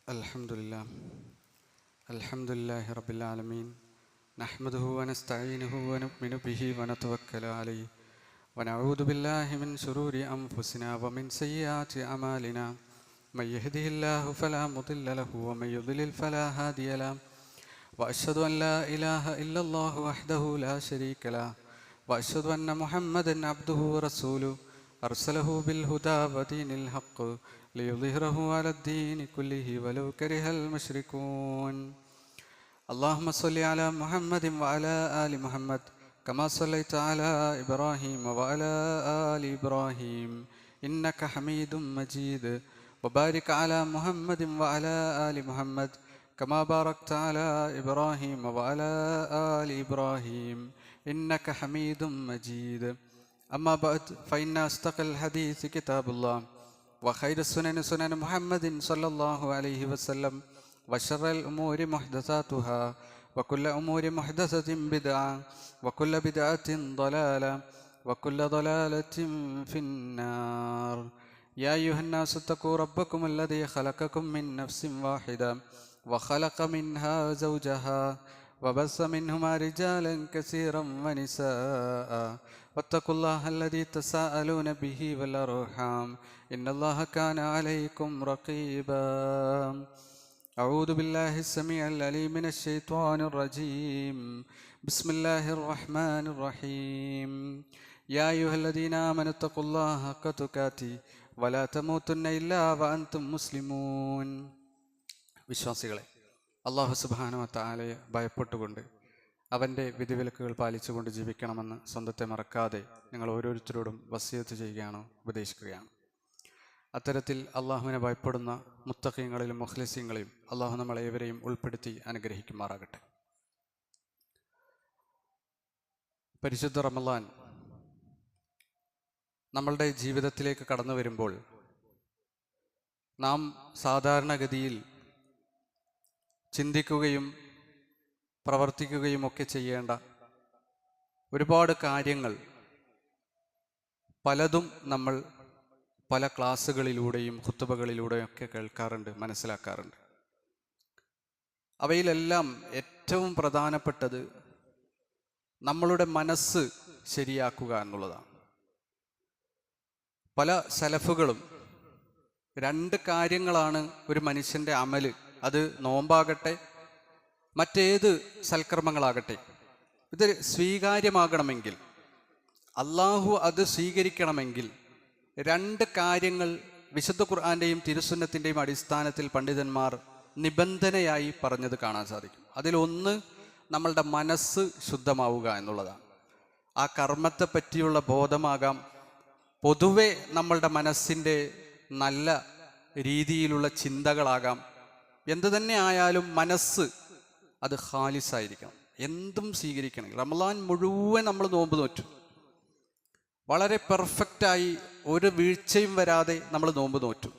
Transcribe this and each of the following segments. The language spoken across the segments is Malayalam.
Alhamdulillah Rabbil Alameen. Nahmaduhu wa nasta'inuhu wa nu'minu bihi wa natawakkalu alayhi. Wa na'udhu billahi min shururi anfusina wa min sayyiati a'malina. Man yahdihillahu fala mudilla lahu wa man yudlil fala hadiya lahu. Wa ashhadu an la ilaha illallah wahdahu la sharika lahu. Wa ashhadu anna Muhammadan abduhu wa rasuluhu. أرسله بالهدى ودين الحق ليظهره على الدين كله ولو كره المشركون اللهم صل على محمد وعلى آل محمد كما صليت على إبراهيم وعلى آل إبراهيم إنك حميد مجيد وبارك على محمد وعلى آل محمد كما باركت على إبراهيم وعلى آل إبراهيم إنك حميد مجيد أما بعد فإن أصدق الحديث كتاب الله وخير السنن سنن محمد صلى الله عليه وسلم وشر الأمور محدثاتها وكل أمور محدثة بدعة وكل بدعة ضلالة وكل ضلالة في النار يا أيها الناس اتقوا ربكم الذي خلقكم من نفس واحدة وخلق منها زوجها وبث منهما رجالا كثيرا ونساء واتقوا الله الذي تساءلون به والأرحام إن الله كان عليكم رقيبا أعوذ بالله السميع العليم من الشيطان الرجيم بسم الله الرحمن الرحيم يا أيها الذين آمنوا اتقوا الله حق تقاته ولا تموتن إلا وأنتم مسلمون വിശ്വാസികളെ, അല്ലാഹു സുബ്ഹാനഹു വ തആലയെ ഭയപ്പെട്ടുകൊണ്ട് അവൻ്റെ വിധിവിലക്കുകൾ പാലിച്ചുകൊണ്ട് ജീവിക്കണമെന്ന് സ്വന്തത്തെ മറക്കാതെ നിങ്ങൾ ഓരോരുത്തരോടും വസിയത്ത് ചെയ്യുകയാണോ, ഉപദേശിക്കുകയാണ്. അത്തരത്തിൽ അള്ളാഹുവിനെ ഭയപ്പെടുന്ന മുത്തഖീങ്ങളിലും മുഖ്ലിസീങ്ങളിലും അള്ളാഹു നമ്മളെ ഏവരെയും ഉൾപ്പെടുത്തി അനുഗ്രഹിക്കുമാറാകട്ടെ. പരിശുദ്ധ റമളാൻ നമ്മളുടെ ജീവിതത്തിലേക്ക് കടന്നു വരുമ്പോൾ നാം സാധാരണഗതിയിൽ ചിന്തിക്കുകയും പ്രവർത്തിക്കുകയും ഒക്കെ ചെയ്യേണ്ട ഒരുപാട് കാര്യങ്ങൾ പലതും നമ്മൾ പല ക്ലാസ്സുകളിലൂടെയും ഖുത്ബകളിലൂടെയും ഒക്കെ കേൾക്കാറുണ്ട്, മനസ്സിലാക്കാറുണ്ട്. അവയിലെല്ലാം ഏറ്റവും പ്രധാനപ്പെട്ടത് നമ്മളുടെ മനസ്സ് ശരിയാക്കുക എന്നുള്ളതാണ്. പല സലഫുകളും രണ്ട് കാര്യങ്ങളാണ് ഒരു മനുഷ്യൻ്റെ അമല്, അത് നോമ്പാകട്ടെ മറ്റേത് സൽക്കർമ്മങ്ങളാകട്ടെ, ഇത് സ്വീകാര്യമാകണമെങ്കിൽ, അള്ളാഹു അത് സ്വീകരിക്കണമെങ്കിൽ രണ്ട് കാര്യങ്ങൾ വിശുദ്ധ ഖുർആന്റെയും തിരുസുന്നത്തിൻ്റെയും അടിസ്ഥാനത്തിൽ പണ്ഡിതന്മാർ നിബന്ധനയായി പറഞ്ഞത് കാണാൻ സാധിക്കും. അതിലൊന്ന് നമ്മളുടെ മനസ്സ് ശുദ്ധമാവുക എന്നുള്ളതാണ്. ആ കർമ്മത്തെ പറ്റിയുള്ള ബോധമാകാം, പൊതുവെ നമ്മളുടെ മനസ്സിൻ്റെ നല്ല രീതിയിലുള്ള ചിന്തകളാകാം, എന്തു തന്നെ ആയാലും മനസ്സ് അത് ഖാലിസായിരിക്കണം. എന്തും സ്വീകരിക്കണം. റമളാൻ മുഴുവൻ നമ്മൾ നോമ്പ് നോറ്റു, വളരെ പെർഫെക്റ്റായി ഒരു വീഴ്ചയും വരാതെ നമ്മൾ നോമ്പ് നോറ്റു.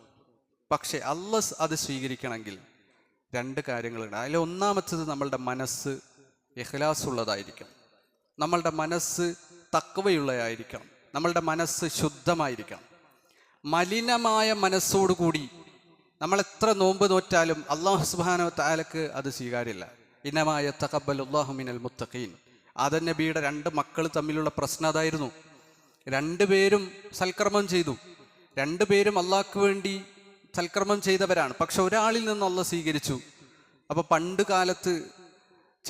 പക്ഷെ അല്ലാഹ് അത് സ്വീകരിക്കണമെങ്കിൽ രണ്ട് കാര്യങ്ങളുണ്ട്. അതിൽ ഒന്നാമത്തത് നമ്മളുടെ മനസ്സ് ഇഖ്ലാസ് ഉള്ളതായിരിക്കണം, നമ്മളുടെ മനസ്സ് തഖ്വയുള്ളതായിരിക്കണം, നമ്മളുടെ മനസ്സ് ശുദ്ധമായിരിക്കണം. മലിനമായ മനസ്സോടുകൂടി നമ്മൾ എത്ര നോമ്പ് നോറ്റാലും അല്ലാഹു സുബ്ഹാനഹു വ തആലക്ക് അത് സ്വീകാര്യമില്ല. ഇന്നമാ യതഖബ്ബലുല്ലാഹു മിനൽ മുത്തഖീൻ. ആദം നബിയുടെ രണ്ട് മക്കൾ തമ്മിലുള്ള പ്രശ്നം അതായിരുന്നു. രണ്ടുപേരും സൽക്കർമ്മം ചെയ്തു, രണ്ടുപേരും അള്ളാഹ്ക്ക് വേണ്ടി സൽക്കർമ്മം ചെയ്തവരാണ്. പക്ഷെ ഒരാളിൽ നിന്ന് അള്ളാഹ് സ്വീകരിച്ചു. അപ്പൊ പണ്ട് കാലത്ത്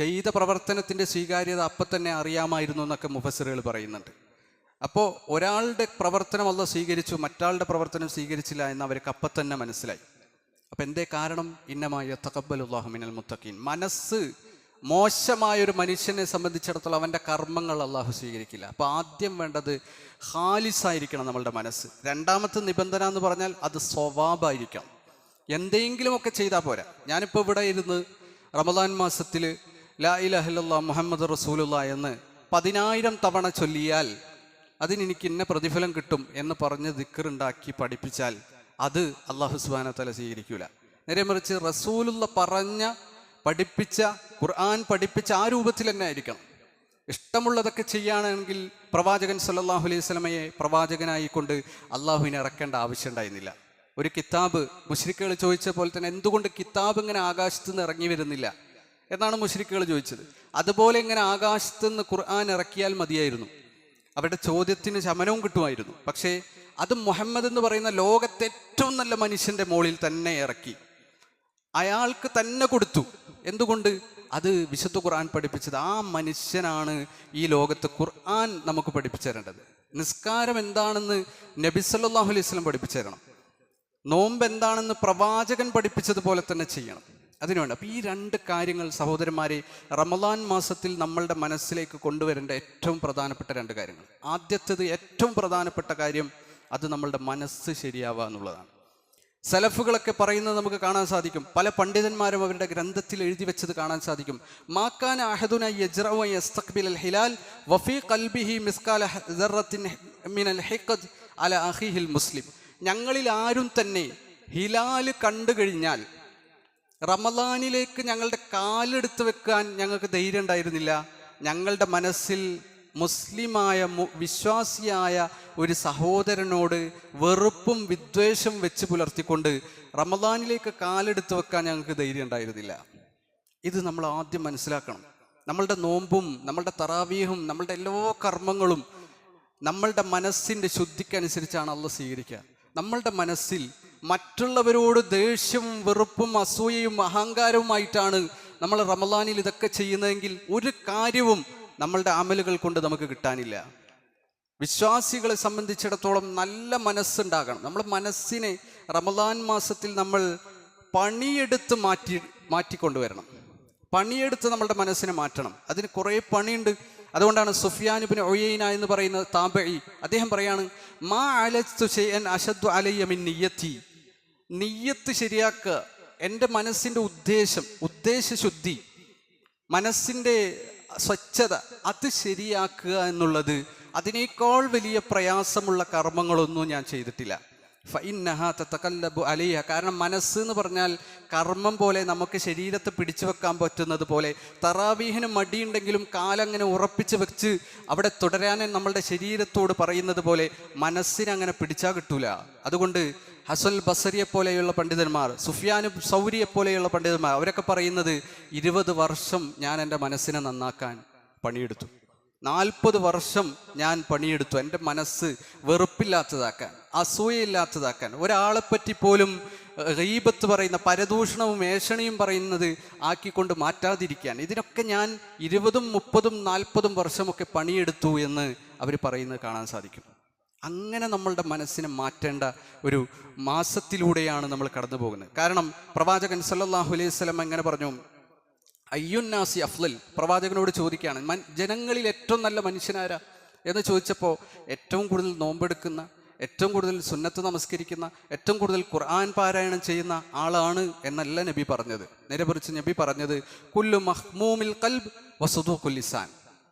ചെയ്ത പ്രവർത്തനത്തിന്റെ സ്വീകാര്യത അപ്പം തന്നെ അറിയാമായിരുന്നു എന്നൊക്കെ മുഫസ്സിറുകൾ പറയുന്നുണ്ട്. അപ്പോൾ ഒരാളുടെ പ്രവർത്തനം അള്ളാഹ് സ്വീകരിച്ചു, മറ്റാളുടെ പ്രവർത്തനം സ്വീകരിച്ചില്ല എന്ന് അവർക്ക് അപ്പം തന്നെ മനസ്സിലായി. അപ്പം എന്തേ കാരണം? ഇന്നമാ യതഖബ്ബലുല്ലാഹു മിനൽ മുത്തഖീൻ. മനസ്സ് മോശമായൊരു മനുഷ്യനെ സംബന്ധിച്ചിടത്തോളം അവൻ്റെ കർമ്മങ്ങൾ അള്ളാഹു സ്വീകരിക്കില്ല. അപ്പോൾ ആദ്യം വേണ്ടത് ഖാലിസായിരിക്കണം നമ്മളുടെ മനസ്സ്. രണ്ടാമത്തെ നിബന്ധന എന്ന് പറഞ്ഞാൽ അത് സ്വവാബായിരിക്കണം. എന്തെങ്കിലുമൊക്കെ ചെയ്താൽ പോരാ. ഞാനിപ്പോൾ ഇവിടെ ഇരുന്ന് റമളാൻ മാസത്തിൽ ലാ ഇലാഹ ഇല്ലല്ലാഹ് മുഹമ്മദ് റസൂലുള്ളാഹ് എന്ന് 10,000 തവണ ചൊല്ലിയാൽ അതിനെനിക്ക് ഇന്ന പ്രതിഫലം കിട്ടും എന്ന് പറഞ്ഞ് ദിക്റുണ്ടാക്കി പഠിപ്പിച്ചാൽ അത് അല്ലാഹു സുബ്ഹാനഹു വ തആല സ്വീകരിക്കൂല. നേരെ മറിച്ച് റസൂലുള്ള പറഞ്ഞ പഠിപ്പിച്ച ഖുർആൻ പഠിപ്പിച്ച ആ രൂപത്തിൽ തന്നെ ആയിരിക്കണം. ഇഷ്ടമുള്ളതൊക്കെ ചെയ്യുകയാണെങ്കിൽ പ്രവാചകൻ സല്ലല്ലാഹു അലൈഹി വസല്ലമയെ പ്രവാചകനായിക്കൊണ്ട് അള്ളാഹുവിനെ ഇറക്കേണ്ട ആവശ്യം ഉണ്ടായിരുന്നില്ല. ഒരു കിതാബ് മുശ്രിക്കുകൾ ചോദിച്ച പോലെ തന്നെ എന്തുകൊണ്ട് കിതാബ് ഇങ്ങനെ ആകാശത്ത് നിന്ന് ഇറങ്ങി വരുന്നില്ല എന്നാണ് മുശ്രിക്കുകൾ ചോദിച്ചത്. അതുപോലെ ഇങ്ങനെ ആകാശത്ത് നിന്ന് ഖുർആൻ ഇറക്കിയാൽ മതിയായിരുന്നു, അവരുടെ ചോദ്യത്തിന് ശമനവും കിട്ടുമായിരുന്നു. പക്ഷേ അത് മുഹമ്മദ് എന്ന് പറയുന്ന ലോകത്തെ ഏറ്റവും നല്ല മനുഷ്യന്റെ മുകളിൽ തന്നെ ഇറക്കി, അയാൾക്ക് തന്നെ കൊടുത്തു. എന്തുകൊണ്ട്? അത് വിശുദ്ധ ഖുർആൻ പഠിപ്പിച്ചത് ആ മനുഷ്യനാണ് ഈ ലോകത്ത് ഖുർആൻ നമുക്ക് പഠിപ്പിച്ചു തരേണ്ടത്. നിസ്കാരം എന്താണെന്ന് നബി സല്ലല്ലാഹു അലൈഹി വസല്ലം പഠിപ്പിച്ചു തരണം. നോമ്പ് എന്താണെന്ന് പ്രവാചകൻ പഠിപ്പിച്ചതുപോലെ തന്നെ ചെയ്യണം. അതിനുവേണ്ടി അപ്പോൾ ഈ രണ്ട് കാര്യങ്ങൾ സഹോദരന്മാരെ റമദാൻ മാസത്തിൽ നമ്മളുടെ മനസ്സിലേക്ക് കൊണ്ടുവരേണ്ട ഏറ്റവും പ്രധാനപ്പെട്ട രണ്ട് കാര്യങ്ങൾ. ആദ്യത്തേത്, ഏറ്റവും പ്രധാനപ്പെട്ട കാര്യം, അത് നമ്മളുടെ മനസ്സ് ശരിയാവുക എന്നുള്ളതാണ്. സലഫുകളൊക്കെ പറയുന്നത് നമുക്ക് കാണാൻ സാധിക്കും. പല പണ്ഡിതന്മാരും അവരുടെ ഗ്രന്ഥത്തിൽ എഴുതി വെച്ചത് കാണാൻ സാധിക്കും. മാക്കാന അഹദുന യജ്റഉ യസ്തഖ്ബിൽ ഹിലാൽ വഫീ ഖൽബിഹി മിസ്കാല ദർറത്തിൻ മിനൽ ഹിഖദ് അല അഖീഹിൽ മുസ്ലിം. ഞങ്ങളിൽ ആരും തന്നെ ഹിലാൽ കണ്ടു കഴിഞ്ഞാൽ റമദാനിലേക്ക് ഞങ്ങളുടെ കാലെടുത്ത് വെക്കാൻ ഞങ്ങൾക്ക് ധൈര്യം ഉണ്ടായിരുന്നില്ല. ഞങ്ങളുടെ മനസ്സിൽ മുസ്ലിമായ വിശ്വാസിയായ ഒരു സഹോദരനോട് വെറുപ്പും വിദ്വേഷം വെച്ച് പുലർത്തിക്കൊണ്ട് റമദാനിലേക്ക് കാലെടുത്ത് വെക്കാൻ ഞങ്ങൾക്ക് ധൈര്യം ഉണ്ടായിരുന്നില്ല. ഇത് നമ്മൾ ആദ്യം മനസ്സിലാക്കണം. നമ്മളുടെ നോമ്പും നമ്മളുടെ തറാവീഹും നമ്മളുടെ എല്ലാ കർമ്മങ്ങളും നമ്മളുടെ മനസ്സിൻ്റെ ശുദ്ധിക്കനുസരിച്ചാണ് അള്ളാഹ് സ്വീകരിക്കുക. നമ്മളുടെ മനസ്സിൽ മറ്റുള്ളവരോട് ദേഷ്യവും വെറുപ്പും അസൂയയും അഹങ്കാരവുമായിട്ടാണ് നമ്മൾ റമദാനിൽ ഇതൊക്കെ ചെയ്യുന്നതെങ്കിൽ ഒരു കാര്യവും നമ്മളുടെ അമലുകൾ കൊണ്ട് നമുക്ക് കിട്ടാനില്ല. വിശ്വാസികളെ സംബന്ധിച്ചിടത്തോളം നല്ല മനസ്സുണ്ടാകണം. നമ്മൾ മനസ്സിനെ റമദാൻ മാസത്തിൽ നമ്മൾ പണിയെടുത്ത് മാറ്റിക്കൊണ്ടുവരണം. പണിയെടുത്ത് നമ്മളുടെ മനസ്സിനെ മാറ്റണം. അതിന് കുറേ പണിയുണ്ട്. അതുകൊണ്ടാണ് സുഫിയാൻ ഇബ്നു ഉയൈന എന്ന് പറയുന്ന താബഈ അദ്ദേഹം പറയാണ്, മാ അലസ്തു ശൈഅൻ അശദ്ദു അലയ്യ മിൻ നിയ്യത്തി. നിയ്യത്ത് ശരിയാക്കുക, എൻ്റെ മനസ്സിൻ്റെ ഉദ്ദേശശുദ്ധി, മനസ്സിൻ്റെ സ്വച്ഛത, അത് ശരിയാക്കുക എന്നുള്ളത് അതിനേക്കാൾ വലിയ പ്രയാസമുള്ള കർമ്മങ്ങളൊന്നും ഞാൻ ചെയ്തിട്ടില്ല. ഫഇന്നഹാ തതകല്ലബു അലൈഹ. കാരണം മനസ്സ് എന്ന് പറഞ്ഞാൽ കർമ്മം പോലെ നമുക്ക് ശരീരത്തെ പിടിച്ചു വെക്കാൻ പറ്റുന്നത് പോലെ, തറാവീഹിന് മടിയുണ്ടെങ്കിലും കാലങ്ങനെ ഉറപ്പിച്ച് വെച്ച് അവിടെ തുടരാൻ നമ്മളുടെ ശരീരത്തോട് പറയുന്നത് പോലെ മനസ്സിനെ അങ്ങനെ പിടിച്ചാൽ കിട്ടൂല. അതുകൊണ്ട് ഹസൻ ബസരിയെ പോലെയുള്ള പണ്ഡിതന്മാർ, സുഫിയാൻ സൗരിയെ പോലെയുള്ള പണ്ഡിതന്മാർ, അവരൊക്കെ പറയുന്നത് 20 വർഷം ഞാൻ എൻ്റെ മനസ്സിനെ നന്നാക്കാൻ പണിയെടുത്തു, 40 വർഷം ഞാൻ പണിയെടുത്തു എൻ്റെ മനസ്സ് വെറുപ്പില്ലാത്തതാക്കാൻ, അസൂയയില്ലാത്തതാക്കാൻ, ഒരാളെപ്പറ്റി പോലും ഗീബത്ത് പറയുന്ന പരദൂഷണവും ഏഷണിയും പറയുന്നത് ആക്കിക്കൊണ്ട് മാറ്റാതിരിക്കാൻ. ഇതിനൊക്കെ ഞാൻ 20, 30, 40 വർഷമൊക്കെ പണിയെടുത്തു എന്ന് അവർ പറയുന്നത് കാണാൻ സാധിക്കും. അങ്ങനെ നമ്മളുടെ മനസ്സിനെ മാറ്റേണ്ട ഒരു മാസത്തിലൂടെയാണ് നമ്മൾ കടന്നു പോകുന്നത്. കാരണം പ്രവാചകൻ സല്ലല്ലാഹു അലൈഹി വസല്ലം എങ്ങനെ പറഞ്ഞു, അയ്യുന്നാസി അഫ്ളൽ. പ്രവാചകനോട് ചോദിക്കുകയാണ്, ജനങ്ങളിൽ ഏറ്റവും നല്ല മനുഷ്യനാരാ എന്ന് ചോദിച്ചപ്പോൾ ഏറ്റവും കൂടുതൽ നോമ്പെടുക്കുന്ന, ഏറ്റവും കൂടുതൽ സുന്നത്ത് നമസ്കരിക്കുന്ന, ഏറ്റവും കൂടുതൽ ഖുർആൻ പാരായണം ചെയ്യുന്ന ആളാണ് എന്നല്ല നബി പറഞ്ഞത്. നേരെക്കുറിച്ച് നബി പറഞ്ഞത് കുല്ലു മഹ്മൂമിൽ ഖൽബ് വസുദൂഖുൽ ലിസാൻ.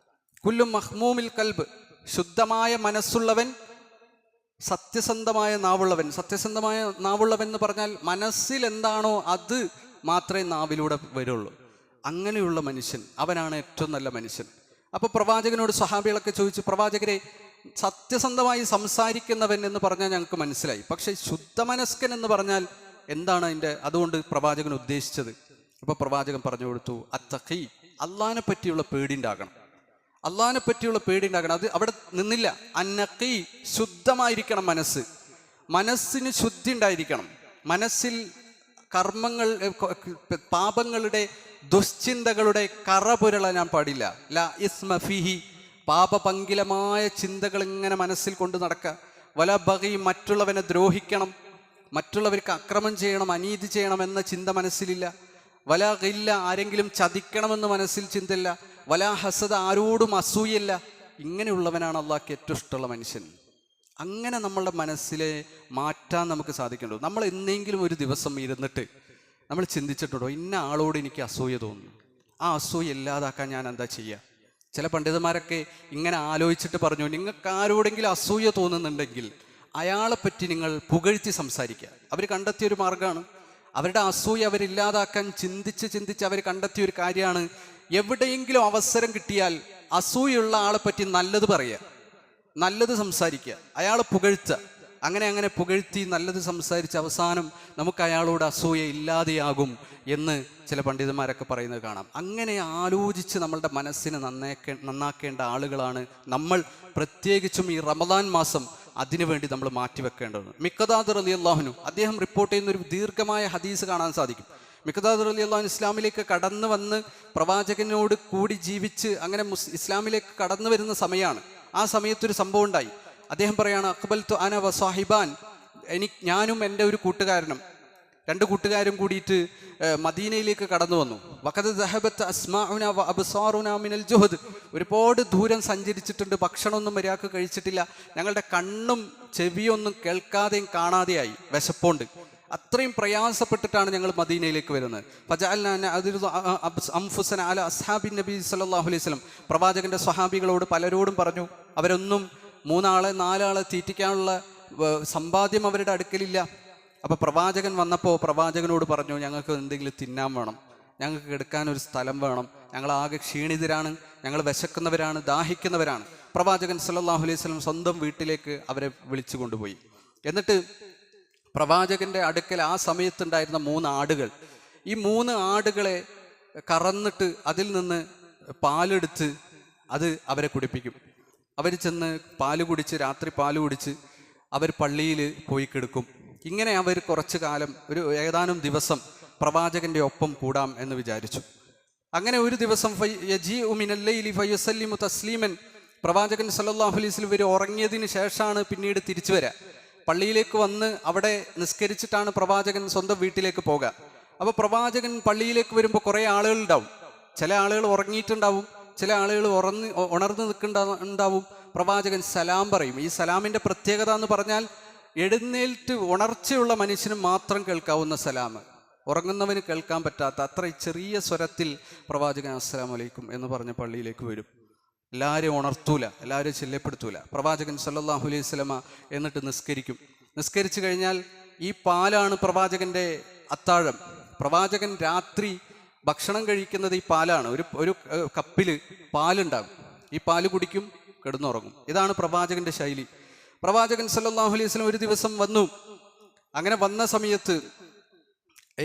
കുല്ലു മഹ്മൂമിൽ ഖൽബ്, ശുദ്ധമായ മനസ്സുള്ളവൻ, സത്യസന്ധമായ നാവുള്ളവൻ. സത്യസന്ധമായ നാവുള്ളവൻ എന്ന് പറഞ്ഞാൽ മനസ്സിൽ എന്താണോ അത് മാത്രമേ നാവിലൂടെ വരുള്ളൂ. അങ്ങനെയുള്ള മനുഷ്യൻ, അവനാണ് ഏറ്റവും നല്ല മനുഷ്യൻ. അപ്പോൾ പ്രവാചകനോട് സ്വഹാബികളൊക്കെ ചോദിച്ചു, പ്രവാചകരെ, സത്യസന്ധമായി സംസാരിക്കുന്നവൻ എന്ന് പറഞ്ഞാൽ ഞങ്ങൾക്ക് മനസ്സിലായി, പക്ഷെ ശുദ്ധമനസ്കൻ എന്ന് പറഞ്ഞാൽ എന്താണ് അതുകൊണ്ട് പ്രവാചകൻ ഉദ്ദേശിച്ചത്? അപ്പോൾ പ്രവാചകൻ പറഞ്ഞു കൊടുത്തു, അത്തഖി, അള്ളാഹിനെ പറ്റിയുള്ള പേടിയുണ്ടാകണം, അള്ളാഹിനെ പറ്റിയുള്ള പേടിയുണ്ടാകണം. അത് അവിടെ നിന്നില്ല. അന്നഖി, ശുദ്ധമായിരിക്കണം മനസ്സ്, മനസ്സിന് ശുദ്ധി ഉണ്ടായിരിക്കണം. മനസ്സിൽ കർമ്മങ്ങൾ, പാപങ്ങളുടെ, ദുശ്ചിന്തകളുടെ കറ പുരളാൻ പാടില്ല. ലാ ഇസ്മ ഫീഹി, പാപപങ്കിലമായ ചിന്തകൾ ഇങ്ങനെ മനസ്സിൽ കൊണ്ട് നടക്കുക. വല ബഗി, മറ്റുള്ളവനെ ദ്രോഹിക്കണം, മറ്റുള്ളവർക്ക് അക്രമം ചെയ്യണം, അനീതി ചെയ്യണം എന്ന ചിന്ത മനസ്സിലില്ല. വല ഗില്ല, ആരെങ്കിലും ചതിക്കണമെന്ന് മനസ്സിൽ ചിന്തയില്ല. വല ഹസദ, ആരോടും അസൂയല്ല. ഇങ്ങനെയുള്ളവനാണ് അള്ളാഹ്ക്ക് ഏറ്റവും ഇഷ്ടമുള്ള മനുഷ്യൻ. അങ്ങനെ നമ്മളുടെ മനസ്സിലെ മാറ്റാൻ നമുക്ക് സാധിക്കുന്നുണ്ടോ? നമ്മൾ എന്തെങ്കിലും ഒരു ദിവസം ഇരുന്നിട്ട് നമ്മൾ ചിന്തിച്ചിട്ടുണ്ടോ, ഇന്ന ആളോട് എനിക്ക് അസൂയ തോന്നുന്നു, ആ അസൂയ ഇല്ലാതാക്കാൻ ഞാൻ എന്താ ചെയ്യുക? ചില പണ്ഡിതന്മാരൊക്കെ ഇങ്ങനെ ആലോചിച്ചിട്ട് പറഞ്ഞു, നിങ്ങൾക്ക് ആരോടെങ്കിലും അസൂയ തോന്നുന്നുണ്ടെങ്കിൽ അയാളെപ്പറ്റി നിങ്ങൾ പുകഴ്ത്തി സംസാരിക്കുക. അവർ കണ്ടെത്തിയൊരു മാർഗമാണ്. അവരുടെ അസൂയ അവരില്ലാതാക്കാൻ ചിന്തിച്ച് അവർ കണ്ടെത്തിയൊരു കാര്യമാണ്, എവിടെയെങ്കിലും അവസരം കിട്ടിയാൽ അസൂയുള്ള ആളെപ്പറ്റി നല്ലത് പറയുക, നല്ലത് സംസാരിക്കുക, അയാളെ പുകഴ്ത്തുക, അങ്ങനെ പുകഴ്ത്തി നല്ലത് സംസാരിച്ച് അവസാനം നമുക്ക് അയാളോട് അസൂയ ഇല്ലാതെയാകും എന്ന് ചില പണ്ഡിതന്മാരൊക്കെ പറയുന്നത് കാണാം. അങ്ങനെ ആലോചിച്ച് നമ്മളുടെ മനസ്സിനെ നന്നാക്കേണ്ട ആളുകളാണ് നമ്മൾ. പ്രത്യേകിച്ചും ഈ റമദാൻ മാസം അതിനുവേണ്ടി നമ്മൾ മാറ്റിവെക്കേണ്ടത്. മിഖ്ദാദ് റളിയല്ലാഹു അൻഹു അദ്ദേഹം റിപ്പോർട്ട് ചെയ്യുന്ന ഒരു ദീർഘമായ ഹദീസ് കാണാൻ സാധിക്കും. മിഖ്ദാദ് റളിയല്ലാഹു അൻഹു ഇസ്ലാമിലേക്ക് കടന്നു വന്ന് പ്രവാചകനോട് കൂടി ജീവിച്ച് അങ്ങനെ ഇസ്ലാമിലേക്ക് കടന്നു വരുന്ന സമയമാണ്. ആ സമയത്തൊരു സംഭവം ഉണ്ടായി. അദ്ദേഹം പറയാണ്, അഖ്ബൽതു അന വസാഹിബാൻ, ഞാനും എൻ്റെ ഒരു കൂട്ടുകാരനും, 2 കൂട്ടുകാരും കൂടിയിട്ട് മദീനയിലേക്ക് കടന്നു വന്നു. വഖദ് ദഹബത്ത് അസ്മാഉന വ അബ്സാറുന മിനൽ ജുഹദ്, ഒരുപാട് ദൂരം സഞ്ചരിച്ചിട്ടുണ്ട്, ഭക്ഷണമൊന്നും മര്യാദക്ക് കഴിച്ചിട്ടില്ല, ഞങ്ങളുടെ കണ്ണും ചെവിയൊന്നും കേൾക്കാതെയും കാണാതെയായി, വിശപ്പുണ്ട്. അത്രയും പ്രയാസപ്പെട്ടിട്ടാണ് ഞങ്ങൾ മദീനയിലേക്ക് വരുന്നത്. പ്രവാചകന്റെ സ്വഹാബികളോട് പലരോടും പറഞ്ഞു, അവരൊന്നും 3 ആളെ 4 ആളെ തീറ്റിക്കാനുള്ള സമ്പാദ്യം അവരുടെ അടുക്കലില്ല. അപ്പോൾ പ്രവാചകൻ വന്നപ്പോൾ പ്രവാചകനോട് പറഞ്ഞു, ഞങ്ങൾക്ക് എന്തെങ്കിലും തിന്നാൻ വേണം, ഞങ്ങൾക്ക് കിടക്കാനൊരു സ്ഥലം വേണം, ഞങ്ങളാകെ ക്ഷീണിതരാണ്, ഞങ്ങൾ വിശക്കുന്നവരാണ്, ദാഹിക്കുന്നവരാണ്. പ്രവാചകൻ സല്ലല്ലാഹു അലൈഹി വസല്ലം സ്വന്തം വീട്ടിലേക്ക് അവരെ വിളിച്ചു കൊണ്ടുപോയി. എന്നിട്ട് പ്രവാചകന്റെ അടുക്കൽ ആ സമയത്തുണ്ടായിരുന്ന 3 ആടുകൾ, ഈ 3 ആടുകളെ കറന്നിട്ട് അതിൽ നിന്ന് പാലെടുത്ത് അത് അവരെ കുടിപ്പിക്കും. അവർ ചെന്ന് പാല് കുടിച്ച്, രാത്രി പാല് കുടിച്ച് അവർ പള്ളിയിൽ പോയി കിടക്കും. ഇങ്ങനെ അവർ കുറച്ചു കാലം, ഒരു ഏതാനും ദിവസം പ്രവാചകന്റെ ഒപ്പം കൂടാം എന്ന് വിചാരിച്ചു. അങ്ങനെ ഒരു ദിവസം പ്രവാചകൻ സല്ലല്ലാഹു അലൈഹി വസല്ലം ഇവർ ഉറങ്ങിയതിന് ശേഷമാണ് പിന്നീട് തിരിച്ചു വരിക. പള്ളിയിലേക്ക് വന്ന് അവിടെ നിസ്കരിച്ചിട്ടാണ് പ്രവാചകൻ സ്വന്തം വീട്ടിലേക്ക് പോകുക. അപ്പോൾ പ്രവാചകൻ പള്ളിയിലേക്ക് വരുമ്പോൾ കുറേ ആളുകൾ ഉണ്ടാവും. ചില ആളുകൾ ഉറങ്ങിയിട്ടുണ്ടാവും, ചില ആളുകൾ ഉണർന്ന് നിൽക്കുന്നുണ്ടാവും. പ്രവാചകൻ സലാം പറയും. ഈ സലാമിൻ്റെ പ്രത്യേകത എന്ന് പറഞ്ഞാൽ എഴുന്നേൽറ്റ് ഉണർച്ചയുള്ള മനുഷ്യന് മാത്രം കേൾക്കാവുന്ന സലാം, ഉറങ്ങുന്നവന് കേൾക്കാൻ പറ്റാത്ത അത്ര ചെറിയ സ്വരത്തിൽ പ്രവാചകൻ അസ്സലാമു അലൈക്കും എന്ന് പറഞ്ഞ് പള്ളിയിലേക്ക് വരും. എല്ലാവരും ഉണർത്തൂല, എല്ലാവരും ശല്യപ്പെടുത്തൂല. പ്രവാചകൻ സല്ലല്ലാഹു അലൈഹി വസല്ലമ എന്നിട്ട് നിസ്കരിക്കും. നിസ്കരിച്ചു കഴിഞ്ഞാൽ ഈ പാലാണ് പ്രവാചകന്റെ അത്താഴം. പ്രവാചകൻ രാത്രി ഭക്ഷണം കഴിക്കുന്നത് ഈ പാലാണ്. ഒരു കപ്പിൽ പാലുണ്ടാകും. ഈ പാല് കുടിക്കും, കിടന്നുറങ്ങും. ഇതാണ് പ്രവാചകന്റെ ശൈലി. പ്രവാചകൻ സല്ലല്ലാഹു അലൈഹി വസല്ലം ഒരു ദിവസം വന്നു. അങ്ങനെ വന്ന സമയത്ത്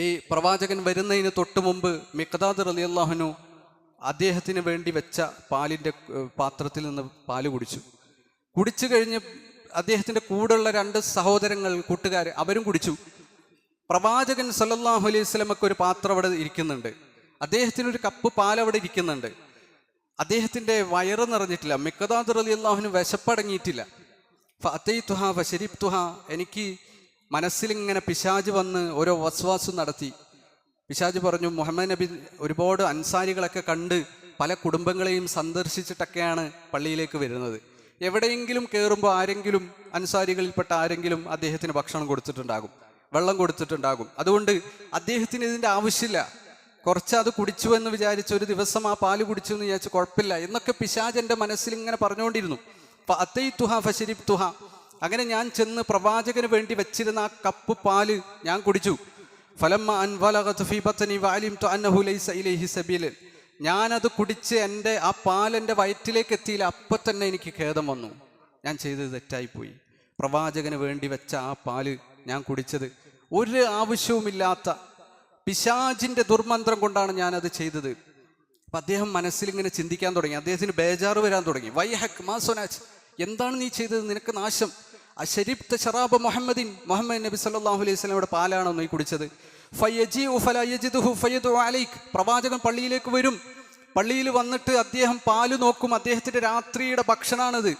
ഈ പ്രവാചകൻ വരുന്നതിന് തൊട്ട് മുമ്പ് മിഖ്ദാദ് റളിയല്ലാഹു അൻഹു അദ്ദേഹത്തിന് വേണ്ടി വെച്ച പാലിൻ്റെ പാത്രത്തിൽ നിന്ന് പാല് കുടിച്ചു കഴിഞ്ഞ് അദ്ദേഹത്തിൻ്റെ കൂടെയുള്ള 2 സഹോദരങ്ങൾ, കൂട്ടുകാർ, അവരും കുടിച്ചു. പ്രവാചകൻ സല്ലല്ലാഹു അലൈഹി വസല്ലമക്ക് ഒരു പാത്രം അവിടെ ഇരിക്കുന്നുണ്ട്, അദ്ദേഹത്തിനൊരു കപ്പ് പാൽ അവിടെ ഇരിക്കുന്നുണ്ട്. അദ്ദേഹത്തിൻ്റെ വയറ് നിറഞ്ഞിട്ടില്ല. മിഖ്ദാദ് റളിയല്ലാഹു അൻഹു വിശപ്പടങ്ങിയിട്ടില്ല. ഫഅതൈതുഹാ ഫശരിബ്തുഹാ, എനിക്ക് മനസ്സിലിങ്ങനെ പിശാച് വന്ന് ഓരോ വസ്വാസും നടത്തി. പിശാച് പറഞ്ഞു, മുഹമ്മദ് നബി ഒരുപാട് അൻസാരികളൊക്കെ കണ്ട് പല കുടുംബങ്ങളെയും സന്ദർശിച്ചിട്ടൊക്കെയാണ് പള്ളിയിലേക്ക് വരുന്നത്. എവിടെയെങ്കിലും കയറുമ്പോൾ ആരെങ്കിലും അൻസാരികളിൽപ്പെട്ട ആരെങ്കിലും അദ്ദേഹത്തിന് ഭക്ഷണം കൊടുത്തിട്ടുണ്ടാകും, വെള്ളം കൊടുത്തിട്ടുണ്ടാകും. അതുകൊണ്ട് അദ്ദേഹത്തിന് ഇതിൻ്റെ ആവശ്യമില്ല. കുറച്ച് അത് കുടിച്ചു എന്ന് വിചാരിച്ച്, ഒരു ദിവസം ആ പാല് കുടിച്ചു എന്ന് വിചാരിച്ച് കുഴപ്പമില്ല എന്നൊക്കെ പിശാച് എൻ്റെ മനസ്സിൽ ഇങ്ങനെ പറഞ്ഞുകൊണ്ടിരുന്നു. ഫഅതൈതുഹാ ഫശരിബ്തുഹാ, അങ്ങനെ ഞാൻ ചെന്ന് പ്രവാചകന് വേണ്ടി വെച്ചിരുന്ന ആ കപ്പ് പാല് ഞാൻ കുടിച്ചു. ഫലമ്മ അൻ വലഗത് ഫീ ബത്നി വഅലിംതു അന്നഹു ലൈസ ഇലൈഹി സബീൽ, ഞാനത് കുടിച്ച് ആ പാൽ എൻ്റെ വയറ്റിലേക്ക് എത്തിയില്ല. അപ്പം തന്നെ എനിക്ക് ഖേദം വന്നു, ഞാൻ ചെയ്തത് തെറ്റായിപ്പോയി. പ്രവാചകന് വേണ്ടി വെച്ച ആ പാല് ഞാൻ കുടിച്ചത് ഒരു ആവശ്യവുമില്ലാത്ത പിശാചിൻ്റെ ദുർമന്ത്രം കൊണ്ടാണ് ഞാനത് ചെയ്തത്. അപ്പം അദ്ദേഹം മനസ്സിലിങ്ങനെ ചിന്തിക്കാൻ തുടങ്ങി. അദ്ദേഹത്തിന് ബേജാറ് വരാൻ തുടങ്ങി. വൈഹക് മാ സുനാച്ച്, എന്താണ് നീ ചെയ്തത്, നിനക്ക് നാശം. അശരിബ്ത ശറാബ മുഹമ്മദിൻ, മുഹമ്മദ് നബി സല്ലല്ലാഹു അലൈഹി വസല്ലമയുടെ പാലാണോ നീ കുടിച്ചത്. ഫയജിഉ ഫലാ യജിദുഹു ഫയദു അലൈക്, പ്രവാചകൻ പള്ളിയിലേക്ക് വരും. പള്ളിയിൽ വന്നിട്ട് അദ്ദേഹം പാല് നോക്കും. അദ്ദേഹത്തിൻ്റെ രാത്രിയുടെ ഭക്ഷണമാണിത്.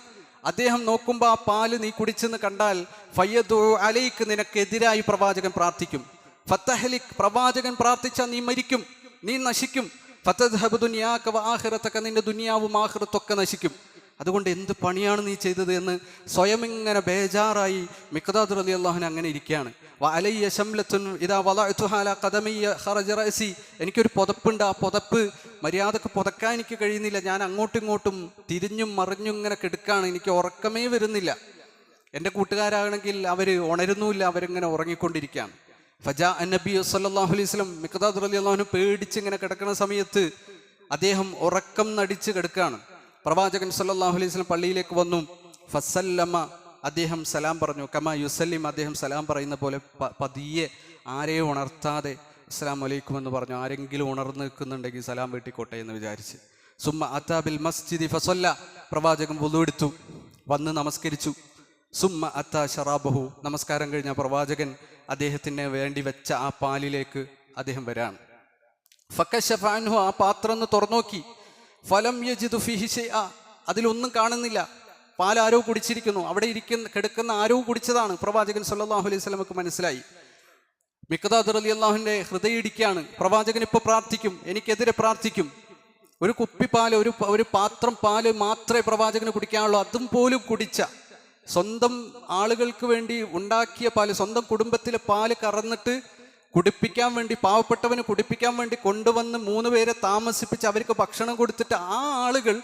അദ്ദേഹം നോക്കുമ്പോൾ ആ പാല് നീ കുടിച്ചെന്ന് കണ്ടാൽ ഫയദു അലൈക്, നിനക്കെതിരായി പ്രവാചകൻ പ്രാർത്ഥിക്കും. ഫതഹ്ലിക്, പ്രവാചകൻ പ്രാർത്ഥിച്ചാൽ നീ മരിക്കും, നീ നശിക്കും. ഫതദ്ഹബു ദുനിയാക വ ആഖിറതക, നിന്റെ ദുനിയാവും ആഖിറത്തൊക്കെ നശിക്കും. അതുകൊണ്ട് എന്ത് പണിയാണ് നീ ചെയ്തത് എന്ന് സ്വയം ഇങ്ങനെ ബേജാറായി മിഖ്ദാദ് റളിയല്ലാഹു അൻഹു അങ്ങനെ ഇരിക്കുകയാണ്. വഅലയ്യ ശംലത്തുൻ ഇദാ വളഅതുഹാ അലാ ഖദമിയ്യ ഖറജ റഅസി, എനിക്കൊരു പുതപ്പുണ്ട്, ആ പുതപ്പ് മര്യാദക്ക് പുതക്കാൻ എനിക്ക് കഴിയുന്നില്ല. ഞാൻ അങ്ങോട്ടും ഇങ്ങോട്ടും തിരിഞ്ഞും മറിഞ്ഞും ഇങ്ങനെ കിടക്കുകയാണ്, എനിക്ക് ഉറക്കമേ വരുന്നില്ല. എൻ്റെ കൂട്ടുകാരാണെങ്കിൽ അവർ ഉണരുന്നുമില്ല, അവരിങ്ങനെ ഉറങ്ങിക്കൊണ്ടിരിക്കുകയാണ്. ഫജാ നബി സല്ലല്ലാഹു അലൈഹി വസല്ലം, മിഖ്ദാദ് റളിയല്ലാഹു അൻഹു പേടിച്ച് ഇങ്ങനെ കിടക്കുന്ന സമയത്ത് അദ്ദേഹം ഉറക്കം നടിച്ച് കിടക്കുകയാണ്. പ്രവാചകൻ സല്ലല്ലാഹു അലൈഹി വസല്ലം പള്ളിയിലേക്ക് വന്നു. ഫസല്ലമ അദ്ദേഹം സലാം പറഞ്ഞു. കമാ യുസല്ലിം, അദ്ദേഹം സലാം പറയുന്ന പോലെ പതിയെ ആരെയും ഉണർത്താതെ അസ്സലാമു അലൈക്കും എന്ന് പറഞ്ഞു. ആരെങ്കിലും ഉണർന്നു നിൽക്കുന്നുണ്ടെങ്കിൽ സലാം വീട്ടിക്കോട്ടെ എന്ന് വിചാരിച്ച്. സുമ്മ അത്താബിൽ മസ്ജിദി ഫസല്ല, പ്രവാചകൻ വുളു എടുത്തു, വന്ന് നമസ്കരിച്ചു. സുമ്മ അത്താ ഷറാബഹു, നമസ്കാരം കഴിഞ്ഞ പ്രവാചകൻ അദ്ദേഹത്തിന് വേണ്ടി വെച്ച ആ പാലിലേക്ക് അദ്ദേഹം വരാണ്. ഫകശഫ അൻഹു, ആ പാത്രം ഒന്ന് തുറന്നു നോക്കി. ഫലം യജിദു ഫീഹി ശൈഅ, അതിലൊന്നും കാണുന്നില്ല. പാൽ ആരോ കുടിച്ചിരിക്കുന്നു, അവിടെ കിടക്കുന്ന ആരോ കുടിച്ചതാണ്. പ്രവാചകൻ സല്ലല്ലാഹു അലൈഹി വസല്ലമക്ക് മനസ്സിലായി. മിഖ്ദാദ് റളിയല്ലാഹുവിന്റെ ഹൃദയം ഇടിക്കുകയാണ്. പ്രവാചകൻ ഇപ്പോൾ പ്രാർത്ഥിക്കും, എനിക്കെതിരെ പ്രാർത്ഥിക്കും. ഒരു കുപ്പി പാല്, ഒരു പാത്രം പാല് മാത്രമേ പ്രവാചകന് കുടിക്കാനുള്ളൂ. അതും പോലും കുടിച്ച, സ്വന്തം ആളുകൾക്ക് വേണ്ടി ഉണ്ടാക്കിയ പാല്, സ്വന്തം കുടുംബത്തിലെ പാല് കറന്നിട്ട് കുടിപ്പിക്കാൻ വേണ്ടി, പാവപ്പെട്ടവന് കുടിപ്പിക്കാൻ വേണ്ടി കൊണ്ടുവന്ന് 3 പേരെ താമസിപ്പിച്ച് അവർക്ക് ഭക്ഷണം കൊടുത്തിട്ട് ആ ആളുകൾ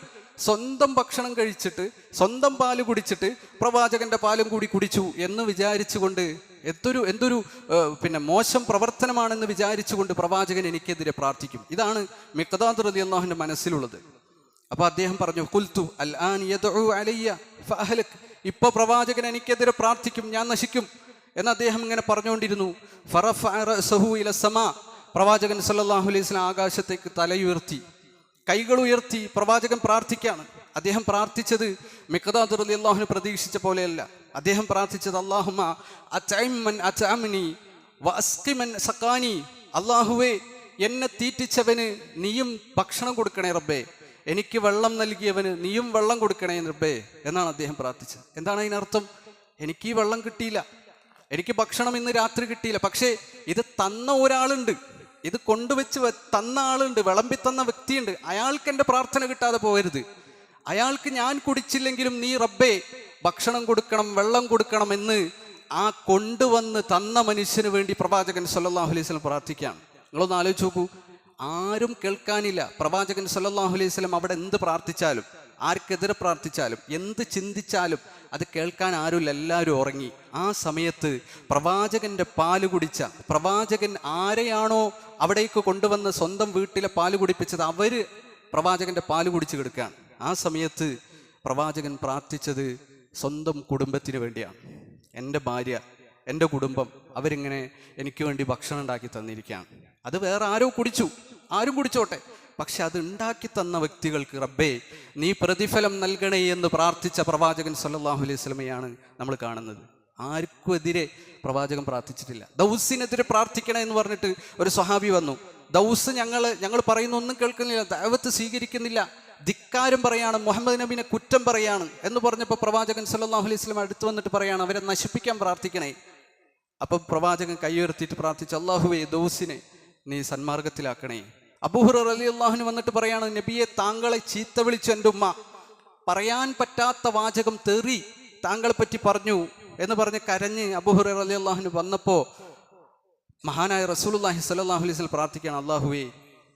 സ്വന്തം ഭക്ഷണം കഴിച്ചിട്ട് സ്വന്തം പാല് കുടിച്ചിട്ട് പ്രവാചകന്റെ പാലും കൂടി കുടിച്ചു എന്ന് വിചാരിച്ചുകൊണ്ട് എന്തൊരു മോശം പ്രവർത്തനമാണെന്ന് വിചാരിച്ചുകൊണ്ട് പ്രവാചകൻ എനിക്കെതിരെ പ്രാർത്ഥിക്കും. ഇതാണ് മിഖ്ദാദ് റളിയല്ലാഹുവിന്റെ മനസ്സിലുള്ളത്. അപ്പൊ അദ്ദേഹം പറഞ്ഞു, ഖുൽതു അൽആൻ യദ്ഉ അലയ്യ ഫഅഹ്ലക്, ഇപ്പൊ പ്രവാചകൻ എനിക്കെതിരെ പ്രാർത്ഥിക്കും, ഞാൻ നശിക്കും എന്ന് അദ്ദേഹം ഇങ്ങനെ പറഞ്ഞുകൊണ്ടിരുന്നു. ഫറഫഅ റഅസഹു ഇല സമാ, പ്രവാചകൻ സല്ലല്ലാഹു അലൈഹി വസല്ലം ആകാശത്തേക്ക് തലയുയർത്തി, കൈകൾ ഉയർത്തി പ്രവാചകൻ പ്രാർത്ഥിക്കുകയാണ്. അദ്ദേഹം പ്രാർത്ഥിച്ചത് മിഖ്ദാദ് റളിയല്ലാഹു പ്രതീക്ഷിച്ച പോലെയല്ല. അദ്ദേഹം പ്രാർത്ഥിച്ചത് അല്ലാഹുമ്മ അത്ഇം മൻ അത്അംനി വഅസ്ഖി മൻ സഖാനി, അല്ലാഹുവേ എന്നെ തീറ്റിച്ചവന് നീയും ഭക്ഷണം കൊടുക്കണേ റബ്ബേ, എനിക്ക് വെള്ളം നൽകിയവന് നീയും വെള്ളം കൊടുക്കണേ റബ്ബേ എന്നാണ് അദ്ദേഹം പ്രാർത്ഥിച്ചത്. എന്താണ് അതിനർത്ഥം? എനിക്ക് ഈ വെള്ളം കിട്ടിയില്ല, എനിക്ക് ഭക്ഷണം ഇന്ന് രാത്രി കിട്ടിയില്ല, പക്ഷേ ഇത് തന്ന ഒരാളുണ്ട്, ഇത് കൊണ്ടുവച്ച് തന്ന ആളുണ്ട്, വിളമ്പി തന്ന വ്യക്തിയുണ്ട്, അയാൾക്ക് എൻ്റെ പ്രാർത്ഥന കിട്ടാതെ പോകരുത്. അയാൾക്ക് ഞാൻ കുടിച്ചില്ലെങ്കിലും നീ റബ്ബേ ഭക്ഷണം കൊടുക്കണം, വെള്ളം കൊടുക്കണം എന്ന് ആ കൊണ്ടുവന്ന് തന്ന മനുഷ്യന് വേണ്ടി പ്രവാചകൻ സല്ലല്ലാഹു അലൈഹി വസല്ലം പ്രാർത്ഥിക്കുകയാണ്. നിങ്ങളൊന്ന് ആലോചിച്ച് നോക്കൂ, ആരും കേൾക്കാനില്ല. പ്രവാചകൻ സല്ലല്ലാഹു അലൈഹി വസല്ലം അവിടെ എന്ത് പ്രാർത്ഥിച്ചാലും, ആർക്കെതിരെ പ്രാർത്ഥിച്ചാലും, എന്ത് ചിന്തിച്ചാലും അത് കേൾക്കാൻ ആരുമില്ല, എല്ലാവരും ഉറങ്ങി. ആ സമയത്ത് പ്രവാചകന്റെ പാല് കുടിച്ച, പ്രവാചകൻ ആരെയാണോ അവിടേക്ക് കൊണ്ടുവന്ന് സ്വന്തം വീട്ടിലെ പാല് കുടിപ്പിച്ചത്, അവര് പ്രവാചകന്റെ പാല് കുടിച്ച് കിടക്കുകയാണ്. ആ സമയത്ത് പ്രവാചകൻ പ്രാർത്ഥിച്ചത് സ്വന്തം കുടുംബത്തിന് വേണ്ടിയാണ്. എൻ്റെ ഭാര്യ, എൻ്റെ കുടുംബം, അവരിങ്ങനെ എനിക്ക് വേണ്ടി ഭക്ഷണം ഉണ്ടാക്കി തന്നിരിക്കുകയാണ്. അത് വേറെ ആരോ കുടിച്ചു, ആരും കുടിച്ചോട്ടെ, പക്ഷെ അത് ഉണ്ടാക്കി തന്ന വ്യക്തികൾക്ക് റബ്ബേ നീ പ്രതിഫലം നൽകണേ എന്ന് പ്രാർത്ഥിച്ച പ്രവാചകൻ സല്ലല്ലാഹു അലൈഹി വസല്ലമയാണ് നമ്മൾ കാണുന്നത്. ആർക്കും എതിരെ പ്രവാചകൻ പ്രാർത്ഥിച്ചിട്ടില്ല. ദൗസിനെതിരെ പ്രാർത്ഥിക്കണേ എന്ന് പറഞ്ഞിട്ട് ഒരു സ്വഹാബി വന്നു. ദൗസ് ഞങ്ങൾ പറയുന്ന ഒന്നും കേൾക്കുന്നില്ല, ദഅവത്ത് സ്വീകരിക്കുന്നില്ല, ധിക്കാരം പറയാണ്, മുഹമ്മദ് നബിനെ കുറ്റം പറയാണ് എന്ന് പറഞ്ഞപ്പോൾ പ്രവാചകൻ സല്ലല്ലാഹു അലൈഹി വസല്ലം അടുത്ത് വന്നിട്ട് പറയാണ്, അവരെ നശിപ്പിക്കാൻ പ്രാർത്ഥിക്കണേ. അപ്പൊ പ്രവാചകൻ കൈയുയർത്തിയിട്ട് പ്രാർത്ഥിച്ചു, അല്ലാഹുവേ ദൗസിനെ നീ സന്മാർഗത്തിലാക്കണേ. അബൂ ഹുറൈറ റളിയല്ലാഹു അൻഹു വന്നിട്ട് പറയാണ്, നബിയെ താങ്കളെ ചീത്ത വിളിച്ചു എൻ്റെ ഉമ്മ, പറയാൻ പറ്റാത്ത വാചകം തെറി താങ്കളെ പറ്റി പറഞ്ഞു എന്ന് പറഞ്ഞ് കരഞ്ഞ് അബൂ ഹുറൈറ റളിയല്ലാഹു അൻഹു വന്നപ്പോൾ മഹാനായ റസൂലുള്ളാഹി സ്വല്ലല്ലാഹു അലൈഹി വസല്ലം പ്രാർത്ഥിക്കുകയാണ്, അല്ലാഹുവേ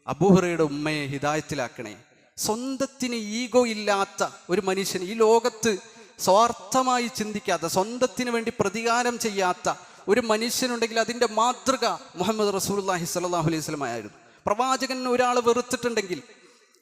അബൂ ഹുറൈറയുടെ ഉമ്മയെ ഹിദായത്തിലാക്കണേ. സ്വന്തത്തിന് ഈഗോ ഇല്ലാത്ത ഒരു മനുഷ്യൻ, ഈ ലോകത്ത് സ്വാർത്ഥമായി ചിന്തിക്കാത്ത, സ്വന്തത്തിന് വേണ്ടി പ്രതികാരം ചെയ്യാത്ത ഒരു മനുഷ്യനുണ്ടെങ്കിൽ അതിൻ്റെ മാതൃക മുഹമ്മദ് റസൂലുള്ളാഹി സ്വല്ലല്ലാഹു അലൈഹി വസല്ലം ആയിരുന്നു. പ്രവാചകൻ ഒരാൾ വെറുത്തിട്ടുണ്ടെങ്കിൽ,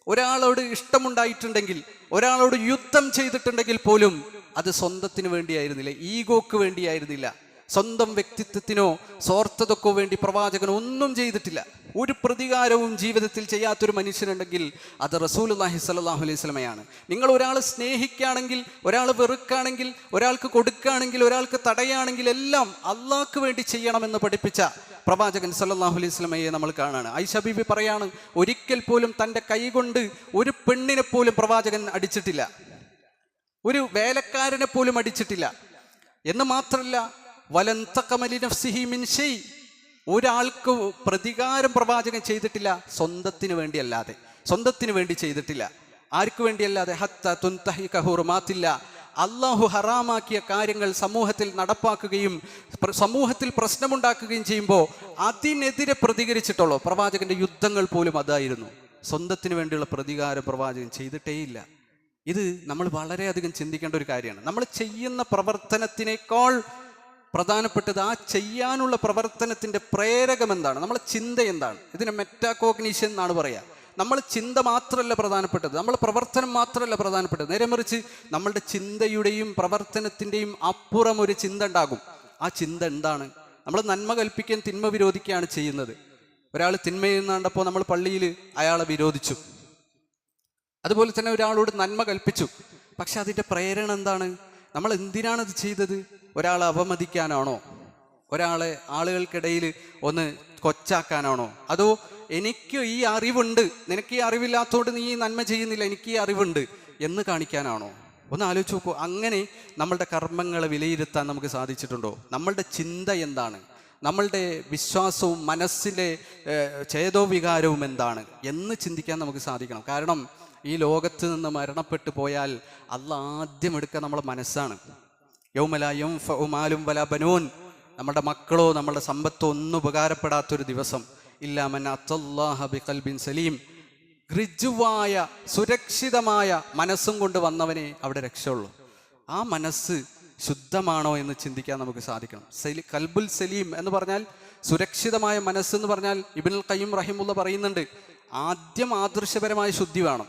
ഒരാളോട് ഇഷ്ടമുണ്ടായിട്ടുണ്ടെങ്കിൽ, ഒരാളോട് യുദ്ധം ചെയ്തിട്ടുണ്ടെങ്കിൽ പോലും അത് സ്വന്തത്തിന് വേണ്ടിയായിരുന്നില്ല, ഈഗോക്ക് വേണ്ടിയായിരുന്നില്ല, സ്വന്തം വ്യക്തിത്വത്തിനോ സ്വാർത്ഥതക്കോ വേണ്ടി പ്രവാചകൻ ഒന്നും ചെയ്തിട്ടില്ല. ഒരു പ്രതികാരവും ജീവിതത്തിൽ ചെയ്യാത്തൊരു മനുഷ്യനുണ്ടെങ്കിൽ അത് റസൂലുള്ളാഹി സ്വല്ലല്ലാഹു അലൈഹി വസല്ലമയാണ്. നിങ്ങൾ ഒരാളെ സ്നേഹിക്കുകയാണെങ്കിൽ, ഒരാൾ വെറുക്കുകയാണെങ്കിൽ, ഒരാൾക്ക് കൊടുക്കുകയാണെങ്കിൽ, ഒരാൾക്ക് തടയുകയാണെങ്കിൽ എല്ലാം അള്ളാഹ്ക്ക് വേണ്ടി ചെയ്യണമെന്ന് പഠിപ്പിച്ച പ്രവാചകൻ സല്ലല്ലാഹു അലൈഹി വസല്ലമയെ നമ്മൾ കാണാണ്. ആയിഷ ബീബി പറയാണ്, ഒരിക്കൽ പോലും തൻ്റെ കൈ കൊണ്ട് ഒരു പെണ്ണിനെ പോലും പ്രവാചകൻ അടിച്ചിട്ടില്ല, ഒരു വേലക്കാരനെ പോലും അടിച്ചിട്ടില്ല. എന്ന് മാത്രമല്ല, വലൻ തഖമലി നഫ്സിഹി മിൻ ഷൈ, ഒരാൾക്ക് പ്രതികാരം പ്രവാചകൻ ചെയ്തിട്ടില്ല, സ്വന്തത്തിന് വേണ്ടിയല്ലാതെ, സ്വന്തത്തിന് വേണ്ടി ചെയ്തിട്ടില്ല. ആർക്ക് വേണ്ടിയല്ലാതെ? ഹത്ത തുൻതഹിക ഹുറുമാത്തില്ല, അള്ളാഹു ഹറാമാക്കിയ കാര്യങ്ങൾ സമൂഹത്തിൽ നടപ്പാക്കുകയും സമൂഹത്തിൽ പ്രശ്നമുണ്ടാക്കുകയും ചെയ്യുമ്പോൾ അതിനെതിരെ പ്രതികരിച്ചിട്ടുള്ളൂ. പ്രവാചകന്റെ യുദ്ധങ്ങൾ പോലും അതായിരുന്നു. സ്വന്തത്തിന് വേണ്ടിയുള്ള പ്രതികാരം പ്രവാചകൻ ചെയ്തിട്ടേയില്ല. ഇത് നമ്മൾ വളരെയധികം ചിന്തിക്കേണ്ട ഒരു കാര്യമാണ്. നമ്മൾ ചെയ്യുന്ന പ്രവർത്തനത്തിനേക്കാൾ പ്രധാനപ്പെട്ടത് ആ ചെയ്യാനുള്ള പ്രവർത്തനത്തിൻ്റെ പ്രേരകം എന്താണ്, നമ്മളെ ചിന്ത എന്താണ്. ഇതിനെ മെറ്റാകോഗ്നിഷൻ എന്നാണ് പറയുക. നമ്മൾ ചിന്ത മാത്രമല്ല പ്രധാനപ്പെട്ടത്, നമ്മൾ പ്രവർത്തനം മാത്രമല്ല പ്രധാനപ്പെട്ടത്. നേരെ മറിച്ച് നമ്മളുടെ ചിന്തയുടെയും പ്രവർത്തനത്തിൻ്റെയും അപ്പുറം ഒരു ചിന്ത ഉണ്ടാകും. ആ ചിന്ത എന്താണ്? നമ്മൾ നന്മ കൽപ്പിക്കാൻ തിന്മ വിരോധിക്കുകയാണ് ചെയ്യുന്നത്. ഒരാൾ തിന്മ ചെയ്യുന്നപ്പോൾ നമ്മൾ പള്ളിയിൽ അയാളെ വിരോധിച്ചു. അതുപോലെ തന്നെ ഒരാളോട് നന്മ കൽപ്പിച്ചു. പക്ഷെ അതിൻ്റെ പ്രേരണ എന്താണ്? നമ്മൾ എന്തിനാണ് ഇത് ചെയ്തത്? ഒരാളെ അവമതിക്കാനാണോ? ഒരാളെ ആളുകൾക്കിടയിൽ ഒന്ന് കൊച്ചാക്കാനാണോ? അതോ എനിക്ക് ഈ അറിവുണ്ട്, നിനക്ക് ഈ അറിവില്ലാത്തതുകൊണ്ട് നീ ഈ നന്മ ചെയ്യുന്നില്ല, എനിക്ക് ഈ അറിവുണ്ട് എന്ന് കാണിക്കാനാണോ? ഒന്ന് ആലോചിച്ച് നോക്കൂ. അങ്ങനെ നമ്മളുടെ കർമ്മങ്ങളെ വിലയിരുത്താൻ നമുക്ക് സാധിച്ചിട്ടുണ്ടോ? നമ്മളുടെ ചിന്ത എന്താണ്? നമ്മളുടെ വിശ്വാസവും മനസ്സിലെ ചേതോവികാരവും എന്താണ് എന്ന് ചിന്തിക്കാൻ നമുക്ക് സാധിക്കണം. കാരണം ഈ ലോകത്ത് നിന്ന് മരണപ്പെട്ടു പോയാൽ അല്ലാഹ് ആദ്യം എടുക്കുക നമ്മളെ മനസ്സാണ്. യൗമ ലാ യൻഫഉ മാലും വലാ ബനൂൻ, നമ്മുടെ മക്കളോ നമ്മളുടെ സമ്പത്തോ ഒന്നും ഉപകാരപ്പെടാത്തൊരു ദിവസം. ഇല്ലാ മൻ അത്തല്ലാഹ ബിഖൽബിൻ സലീം, ഋജുവായ സുരക്ഷിതമായ മനസ്സും കൊണ്ട് വന്നവനെ അവിടെ രക്ഷയുള്ളൂ. ആ മനസ്സ് ശുദ്ധമാണോ എന്ന് ചിന്തിക്കാൻ നമുക്ക് സാധിക്കണം. കൽബുൽ സലീം എന്ന് പറഞ്ഞാൽ സുരക്ഷിതമായ മനസ്സെന്ന് പറഞ്ഞാൽ ഇബ്നുൽ ഖയ്യിം റഹിമുള്ള പറയുന്നുണ്ട്, ആദ്യം ആദർശപരമായ ശുദ്ധി വേണം.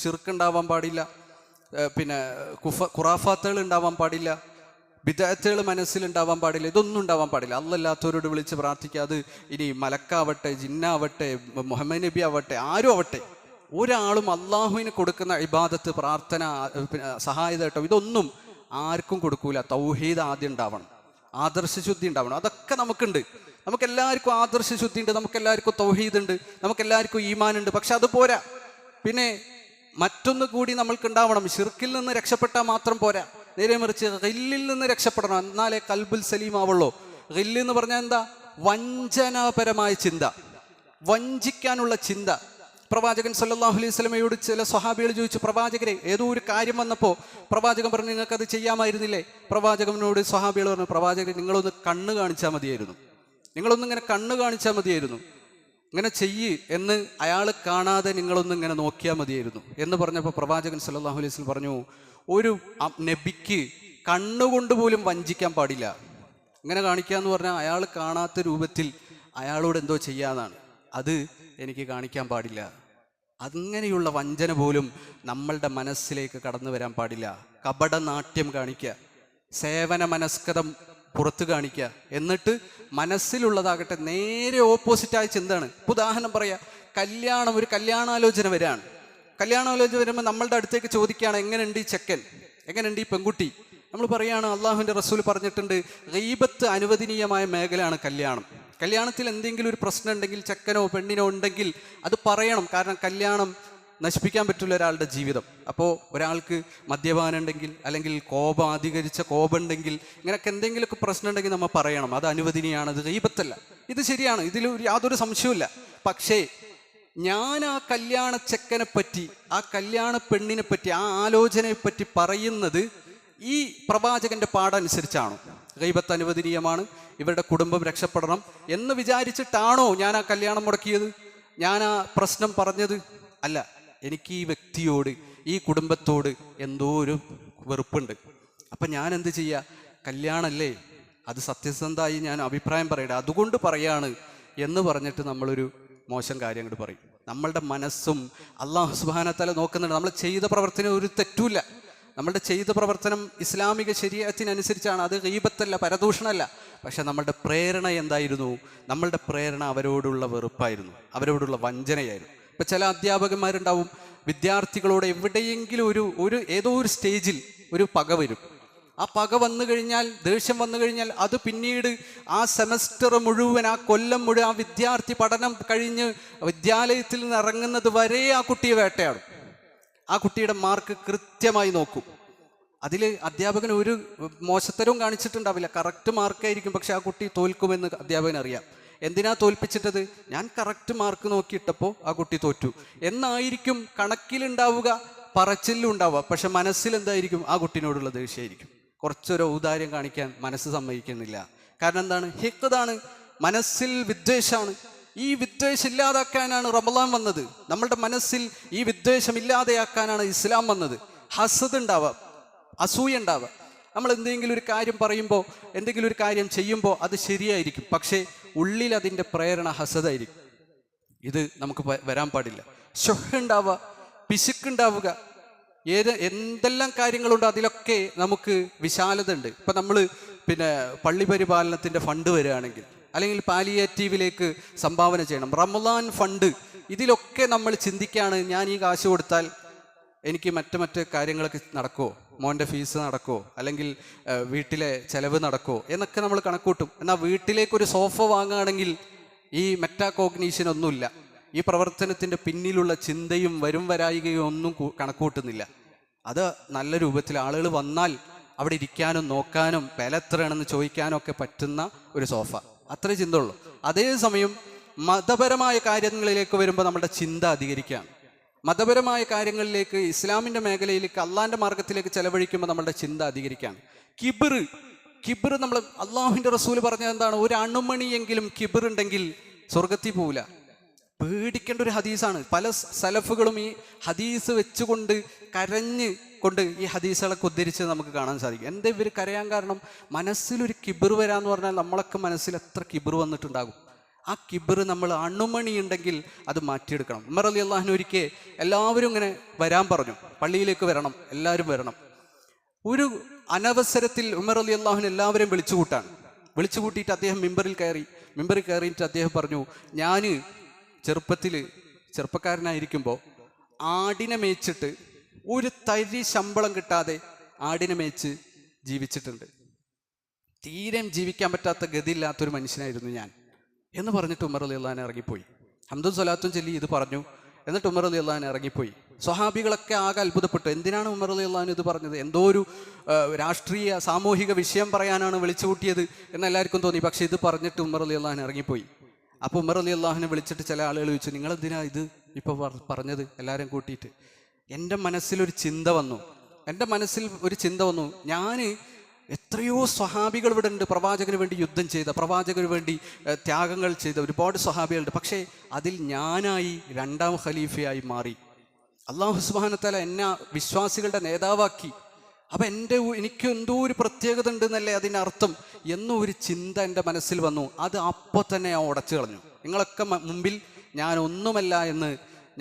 ഷിർക്ക് ഉണ്ടാവാൻ പാടില്ല, പിന്നെ ഖുറാഫാത്തുകൾ ഉണ്ടാവാൻ പാടില്ല, ബിദ്അത്തുകൾ മനസ്സിലുണ്ടാവാൻ പാടില്ല, ഇതൊന്നും ഉണ്ടാവാൻ പാടില്ല. അല്ലാത്തവരോട് വിളിച്ച് പ്രാർത്ഥിക്കാതെ, ഇനി മലക്കാവട്ടെ, ജിന്നാവട്ടെ, മുഹമ്മദ് നബി ആവട്ടെ, ആരും ആവട്ടെ, ഒരാളും അള്ളാഹുവിന് കൊടുക്കുന്ന ഇബാദത്ത്, പ്രാർത്ഥന, സഹായതട്ടോ ഇതൊന്നും ആർക്കും കൊടുക്കൂല. തൗഹീദ് ആദ്യം ഉണ്ടാവണം, ആദർശശുദ്ധി ഉണ്ടാവണം. അതൊക്കെ നമുക്കുണ്ട്. നമുക്കെല്ലാവർക്കും ആദർശശുദ്ധി ഉണ്ട്, നമുക്കെല്ലാവർക്കും തൗഹീദ് ഉണ്ട്, നമുക്കെല്ലാവർക്കും ഈമാൻ ഉണ്ട്. പക്ഷെ അത് പോരാ. പിന്നെ മറ്റൊന്ന് കൂടി നമ്മൾക്ക് ഉണ്ടാവണം. ഷിർക്കിൽ നിന്ന് രക്ഷപ്പെട്ടാൽ മാത്രം പോരാ, നേരെ മറിച്ച് ഗില്ലിൽ നിന്ന് രക്ഷപ്പെടണം. എന്നാലേ കൽബുൽ സലീം ആവുള്ളൂ. ഗില്ല് എന്ന് പറഞ്ഞാൽ എന്താ? വഞ്ചനാപരമായ ചിന്ത, വഞ്ചിക്കാനുള്ള ചിന്ത. പ്രവാചകൻ സല്ലല്ലാഹു അലൈഹി വസല്ലമയോട് ചില സ്വഹാബികൾ ചോദിച്ചു, പ്രവാചകരെ, ഏതോ ഒരു കാര്യം വന്നപ്പോൾ പ്രവാചകൻ പറഞ്ഞു, നിങ്ങൾക്കത് ചെയ്യാമായിരുന്നില്ലേ? പ്രവാചകനോട് സ്വഹാബികൾ പറഞ്ഞു, പ്രവാചകൻ നിങ്ങളൊന്ന് കണ്ണ് കാണിച്ചാൽ മതിയായിരുന്നു, നിങ്ങളൊന്നിങ്ങനെ കണ്ണ് കാണിച്ചാൽ മതിയായിരുന്നു, ഇങ്ങനെ ചെയ്യ് എന്ന് അയാൾ കാണാതെ നിങ്ങളൊന്നും ഇങ്ങനെ നോക്കിയാൽ മതിയായിരുന്നു എന്ന് പറഞ്ഞപ്പോൾ പ്രവാചകൻ സല്ലല്ലാഹു അലൈഹി വസല്ലം പറഞ്ഞു, ഒരു നബിക്ക് കണ്ണുകൊണ്ട് പോലും വഞ്ചിക്കാൻ പാടില്ല. ഇങ്ങനെ കാണിക്കുക എന്ന് പറഞ്ഞാൽ അയാൾ കാണാത്ത രൂപത്തിൽ അയാളോട് എന്തോ ചെയ്യാന്നാണ്. അത് എനിക്ക് കാണിക്കാൻ പാടില്ല. അങ്ങനെയുള്ള വഞ്ചന പോലും നമ്മളുടെ മനസ്സിലേക്ക് കടന്നു വരാൻ പാടില്ല. കപടനാട്യം കാണിക്കുക, സേവന മനസ്കതം പുറത്ത് കാണിക്കുക, എന്നിട്ട് മനസ്സിലുള്ളതാകട്ടെ നേരെ ഓപ്പോസിറ്റായ ചിന്തയാണ്. ഉദാഹരണം പറയാ, കല്യാണം, ഒരു കല്യാണാലോചന വരാണ്. കല്യാണാലോചന വരുമ്പോൾ നമ്മളുടെ അടുത്തേക്ക് ചോദിക്കുകയാണ്, എങ്ങനെയുണ്ട് ഈ ചെക്കൻ, എങ്ങനെയുണ്ട് ഈ പെൺകുട്ടി? നമ്മൾ പറയുകയാണ്, അള്ളാഹുവിൻ്റെ റസൂൽ പറഞ്ഞിട്ടുണ്ട്, ഗീബത്ത് അനുവദനീയമായ മേഖലയാണ് കല്യാണം. കല്യാണത്തിൽ എന്തെങ്കിലും ഒരു പ്രശ്നം ഉണ്ടെങ്കിൽ, ചെക്കനോ പെണ്ണിനോ ഉണ്ടെങ്കിൽ അത് പറയണം. കാരണം കല്യാണം നശിപ്പിക്കാൻ പറ്റില്ല ഒരാളുടെ ജീവിതം. അപ്പോൾ ഒരാൾക്ക് മദ്യപാനം ഉണ്ടെങ്കിൽ, അല്ലെങ്കിൽ അധികരിച്ച കോപം ഉണ്ടെങ്കിൽ, ഇങ്ങനെയൊക്കെ എന്തെങ്കിലുമൊക്കെ പ്രശ്നം ഉണ്ടെങ്കിൽ നമ്മൾ പറയണം. അത് അനുവദനീയമാണ്, അത് ഗീബത്തല്ല. ഇത് ശരിയാണ്, ഇതിൽ യാതൊരു സംശയവുമില്ല. പക്ഷേ ഞാൻ ആ കല്യാണ ചെക്കനെ പറ്റി, ആ കല്യാണ പെണ്ണിനെ പറ്റി, ആ ആലോചനയെ പറ്റി പറയുന്നത് ഈ പ്രവാചകന്റെ പാഠമനുസരിച്ചാണോ? ഗീബത്ത് അനുവദനീയമാണ്, ഇവരുടെ കുടുംബം രക്ഷപ്പെടണം എന്ന് വിചാരിച്ചിട്ടാണോ ഞാൻ ആ കല്യാണം മുടക്കിയത്, ഞാൻ ആ പ്രശ്നം പറഞ്ഞത്? അല്ല, എനിക്ക് ഈ വ്യക്തിയോട്, ഈ കുടുംബത്തോട് എന്തോ ഒരു വെറുപ്പുണ്ട്. അപ്പം ഞാൻ എന്ത് ചെയ്യുക? കല്യാണമല്ലേ, അത് സത്യസന്ധമായി ഞാൻ അഭിപ്രായം പറയട്ടെ, അതുകൊണ്ട് പറയാണ് എന്ന് പറഞ്ഞിട്ട് നമ്മളൊരു മോശം കാര്യം അങ്ങോട്ട് പറയും. നമ്മളുടെ മനസ്സും അല്ലാഹു സുബ്ഹാനഹു വ തആല നോക്കുന്നുണ്ട്. നമ്മൾ ചെയ്ത പ്രവർത്തനം ഒരു തെറ്റുമില്ല. നമ്മളുടെ ചെയ്ത പ്രവർത്തനം ഇസ്ലാമിക ശരീഅത്തിനനുസരിച്ചാണ്. അത് ഗീബത്തല്ല, പരദൂഷണമല്ല. പക്ഷെ നമ്മളുടെ പ്രേരണ എന്തായിരുന്നു? നമ്മളുടെ പ്രേരണ അവരോടുള്ള വെറുപ്പായിരുന്നു, അവരോടുള്ള വഞ്ചനയായിരുന്നു. ഇപ്പം ചില അധ്യാപകന്മാരുണ്ടാവും, വിദ്യാർത്ഥികളോട് എവിടെയെങ്കിലും ഏതോ ഒരു സ്റ്റേജിൽ ഒരു പക വരും. ആ പക വന്നു കഴിഞ്ഞാൽ, ദേഷ്യം വന്നു കഴിഞ്ഞാൽ, അത് പിന്നീട് ആ സെമസ്റ്റർ മുഴുവൻ, ആ കൊല്ലം മുഴുവൻ, ആ വിദ്യാർത്ഥി പഠനം കഴിഞ്ഞ് വിദ്യാലയത്തിൽ നിന്ന് ഇറങ്ങുന്നത് വരെ ആ കുട്ടിയെ വേട്ടയാടും. ആ കുട്ടിയുടെ മാർക്ക് കൃത്യമായി നോക്കും. അതിൽ അധ്യാപകൻ ഒരു മോശത്തരവും കാണിച്ചിട്ടുണ്ടാവില്ല, കറക്റ്റ് മാർക്കായിരിക്കും. പക്ഷെ ആ കുട്ടി തോൽക്കുമെന്ന് അധ്യാപകൻ അറിയാം. എന്തിനാ തോൽപ്പിച്ചിട്ടത്? ഞാൻ കറക്റ്റ് മാർക്ക് നോക്കിയിട്ടപ്പോൾ ആ കുട്ടി തോറ്റു എന്നായിരിക്കും കണക്കിലുണ്ടാവുക, പറച്ചിലും ഉണ്ടാവുക. പക്ഷെ മനസ്സിൽ എന്തായിരിക്കും? ആ കുട്ടിനോടുള്ള ദേഷ്യമായിരിക്കും. കുറച്ചൊരു ഔദാര്യം കാണിക്കാൻ മനസ്സ് സമ്മതിക്കുന്നില്ല. കാരണം എന്താണ്? ഹിഖ്ദാണ്, മനസ്സിൽ വിദ്വേഷമാണ്. ഈ വിദ്വേഷം ഇല്ലാതാക്കാനാണ് റമളാൻ വന്നത്. നമ്മളുടെ മനസ്സിൽ ഈ വിദ്വേഷം ഇല്ലാതെയാക്കാനാണ് ഇസ്ലാം വന്നത്. ഹസദ് ഉണ്ടാവുക, അസൂയ ഉണ്ടാവുക. നമ്മൾ എന്തെങ്കിലും ഒരു കാര്യം പറയുമ്പോൾ, എന്തെങ്കിലും ഒരു കാര്യം ചെയ്യുമ്പോൾ അത് ശരിയായിരിക്കും, പക്ഷേ ഉള്ളിൽ അതിൻ്റെ പ്രേരണ ഹസദായിരിക്കും. ഇത് നമുക്ക് വരാൻ പാടില്ല. ഷുഹ് ഉണ്ടാവുക, പിശുക്കുണ്ടാവുക, എന്തെല്ലാം കാര്യങ്ങളുണ്ട് അതിലൊക്കെ നമുക്ക് വിശാലത ഉണ്ട്. ഇപ്പം നമ്മൾ പള്ളി പരിപാലനത്തിൻ്റെ ഫണ്ട് വരികയാണെങ്കിൽ, അല്ലെങ്കിൽ പാലിയേറ്റീവിലേക്ക് സംഭാവന ചെയ്യണം, റമദാൻ ഫണ്ട്, ഇതിലൊക്കെ നമ്മൾ ചിന്തിക്കുകയാണ്, ഞാൻ ഈ കാശ് കൊടുത്താൽ എനിക്ക് മറ്റ് കാര്യങ്ങളൊക്കെ നടക്കുമോ, മോൻ്റെ ഫീസ് നടക്കുമോ, അല്ലെങ്കിൽ വീട്ടിലെ ചെലവ് നടക്കുമോ എന്നൊക്കെ നമ്മൾ കണക്കൂട്ടും. എന്നാൽ വീട്ടിലേക്കൊരു സോഫ വാങ്ങുകയാണെങ്കിൽ ഈ മെറ്റാകോഗ്നീഷൻ ഒന്നുമില്ല. ഈ പ്രവർത്തനത്തിൻ്റെ പിന്നിലുള്ള ചിന്തയും വരും വരായികയും ഒന്നും കണക്കൂട്ടുന്നില്ല. അത് നല്ല രൂപത്തിൽ ആളുകൾ വന്നാൽ അവിടെ ഇരിക്കാനും നോക്കാനും വില എത്രയാണെന്ന് ചോദിക്കാനും ഒക്കെ പറ്റുന്ന ഒരു സോഫ, അത്രേ ചിന്തയുള്ളൂ. അതേസമയം മതപരമായ കാര്യങ്ങളിലേക്ക് വരുമ്പോൾ നമ്മുടെ ചിന്ത അധികരിക്കുകയാണ്. മതപരമായ കാര്യങ്ങളിലേക്ക്, ഇസ്ലാമിൻ്റെ മേഖലയിലേക്ക്, അള്ളാഹിൻ്റെ മാർഗത്തിലേക്ക് ചെലവഴിക്കുമ്പോൾ നമ്മുടെ ചിന്ത അധികരിക്കുകയാണ്. കിബിർ നമ്മൾ അള്ളാഹുവിൻ്റെ റസൂൽ പറഞ്ഞത് എന്താണ്? ഒരു അണുമണിയെങ്കിലും കിബിർ ഉണ്ടെങ്കിൽ സ്വർഗത്തിൽ പോവില്ല. പേടിക്കേണ്ട ഒരു ഹദീസാണ്. പല സലഫുകളും ഈ ഹദീസ് വെച്ചുകൊണ്ട് കരഞ്ഞുകൊണ്ട് ഈ ഹദീസുകളൊക്കെ ഉദ്ധരിച്ച് നമുക്ക് കാണാൻ സാധിക്കും. എന്താ ഇവർ കരയാൻ കാരണം? മനസ്സിലൊരു കിബിർ വരാന്ന് പറഞ്ഞാൽ നമ്മളൊക്കെ മനസ്സിൽ എത്ര കിബിർ വന്നിട്ടുണ്ടാകും. ആ കിബിർ നമ്മൾ അണുമണി ഉണ്ടെങ്കിൽ അത് മാറ്റിയെടുക്കണം. ഉമർ റളിയല്ലാഹു ഒരിക്കൽ എല്ലാവരും ഇങ്ങനെ വരാൻ പറഞ്ഞു, പള്ളിയിലേക്ക് വരണം, എല്ലാവരും വരണം. ഒരു അനവസരത്തിൽ ഉമർ റളിയല്ലാഹു എല്ലാവരെയും വിളിച്ചു കൂട്ടിയിട്ട് അദ്ദേഹം മിമ്പറിൽ കയറിയിട്ട് അദ്ദേഹം പറഞ്ഞു, ഞാൻ ചെറുപ്പക്കാരനായിരിക്കുമ്പോൾ ആടിനെ മേച്ചിട്ട് ഒരു തരി ശമ്പളം കിട്ടാതെ ആടിനെ മേച്ച് ജീവിച്ചിട്ടുണ്ട്. തീരെ ജീവിക്കാൻ പറ്റാത്ത ഗതിയില്ലാത്തൊരു മനുഷ്യനായിരുന്നു ഞാൻ എന്ന് പറഞ്ഞിട്ട് ഉമർ റളിയല്ലാഹു ഇറങ്ങിപ്പോയി. ഹംദും സ്വലാത്തും ചൊല്ലി ഇത് പറഞ്ഞു. എന്നിട്ട് ഉമർ റളിയല്ലാഹു ഇറങ്ങിപ്പോയി. സ്വഹാബികളൊക്കെ ആകെ അത്ഭുതപ്പെട്ടു. എന്തിനാണ് ഉമർ റളിയല്ലാഹു ഇത് പറഞ്ഞത്? എന്തോ ഒരു രാഷ്ട്രീയ സാമൂഹിക വിഷയം പറയാനാണ് വിളിച്ചു കൂട്ടിയത് എന്ന് എല്ലാവർക്കും തോന്നി. പക്ഷെ ഇത് പറഞ്ഞിട്ട് ഉമർ റളിയല്ലാഹു ഇറങ്ങിപ്പോയി. അപ്പോൾ ഉമർ റളിയല്ലാഹുവിനെ വിളിച്ചിട്ട് ചില ആളുകൾ ചോദിച്ചു, നിങ്ങളെന്തിനാ ഇത് ഇപ്പോൾ പറഞ്ഞത് എല്ലാവരും കൂട്ടിയിട്ട്? എൻ്റെ മനസ്സിലൊരു ചിന്ത വന്നു. ഞാൻ എത്രയോ സ്വഹാബികൾ ഇവിടെ ഉണ്ട്, പ്രവാചകന് വേണ്ടി യുദ്ധം ചെയ്ത, പ്രവാചകന് വേണ്ടി ത്യാഗങ്ങൾ ചെയ്ത ഒരുപാട് സ്വഹാബികളുണ്ട്. പക്ഷേ അതിൽ ഞാനായി രണ്ടാം ഖലീഫയായി മാറി. അല്ലാഹു സുബ്ഹാനഹു വ തആല എന്നെ വിശ്വാസികളുടെ നേതാവാക്കി. അപ്പം എനിക്ക് എന്തോ ഒരു പ്രത്യേകത ഉണ്ട് എന്നല്ലേ അതിൻ്റെ അർത്ഥം എന്നൊരു ചിന്ത എൻ്റെ മനസ്സിൽ വന്നു. അത് അപ്പോൾ തന്നെ ഞാൻ ഉടച്ചു കളഞ്ഞു. നിങ്ങളൊക്കെ മുമ്പിൽ ഞാൻ ഒന്നുമല്ല എന്ന്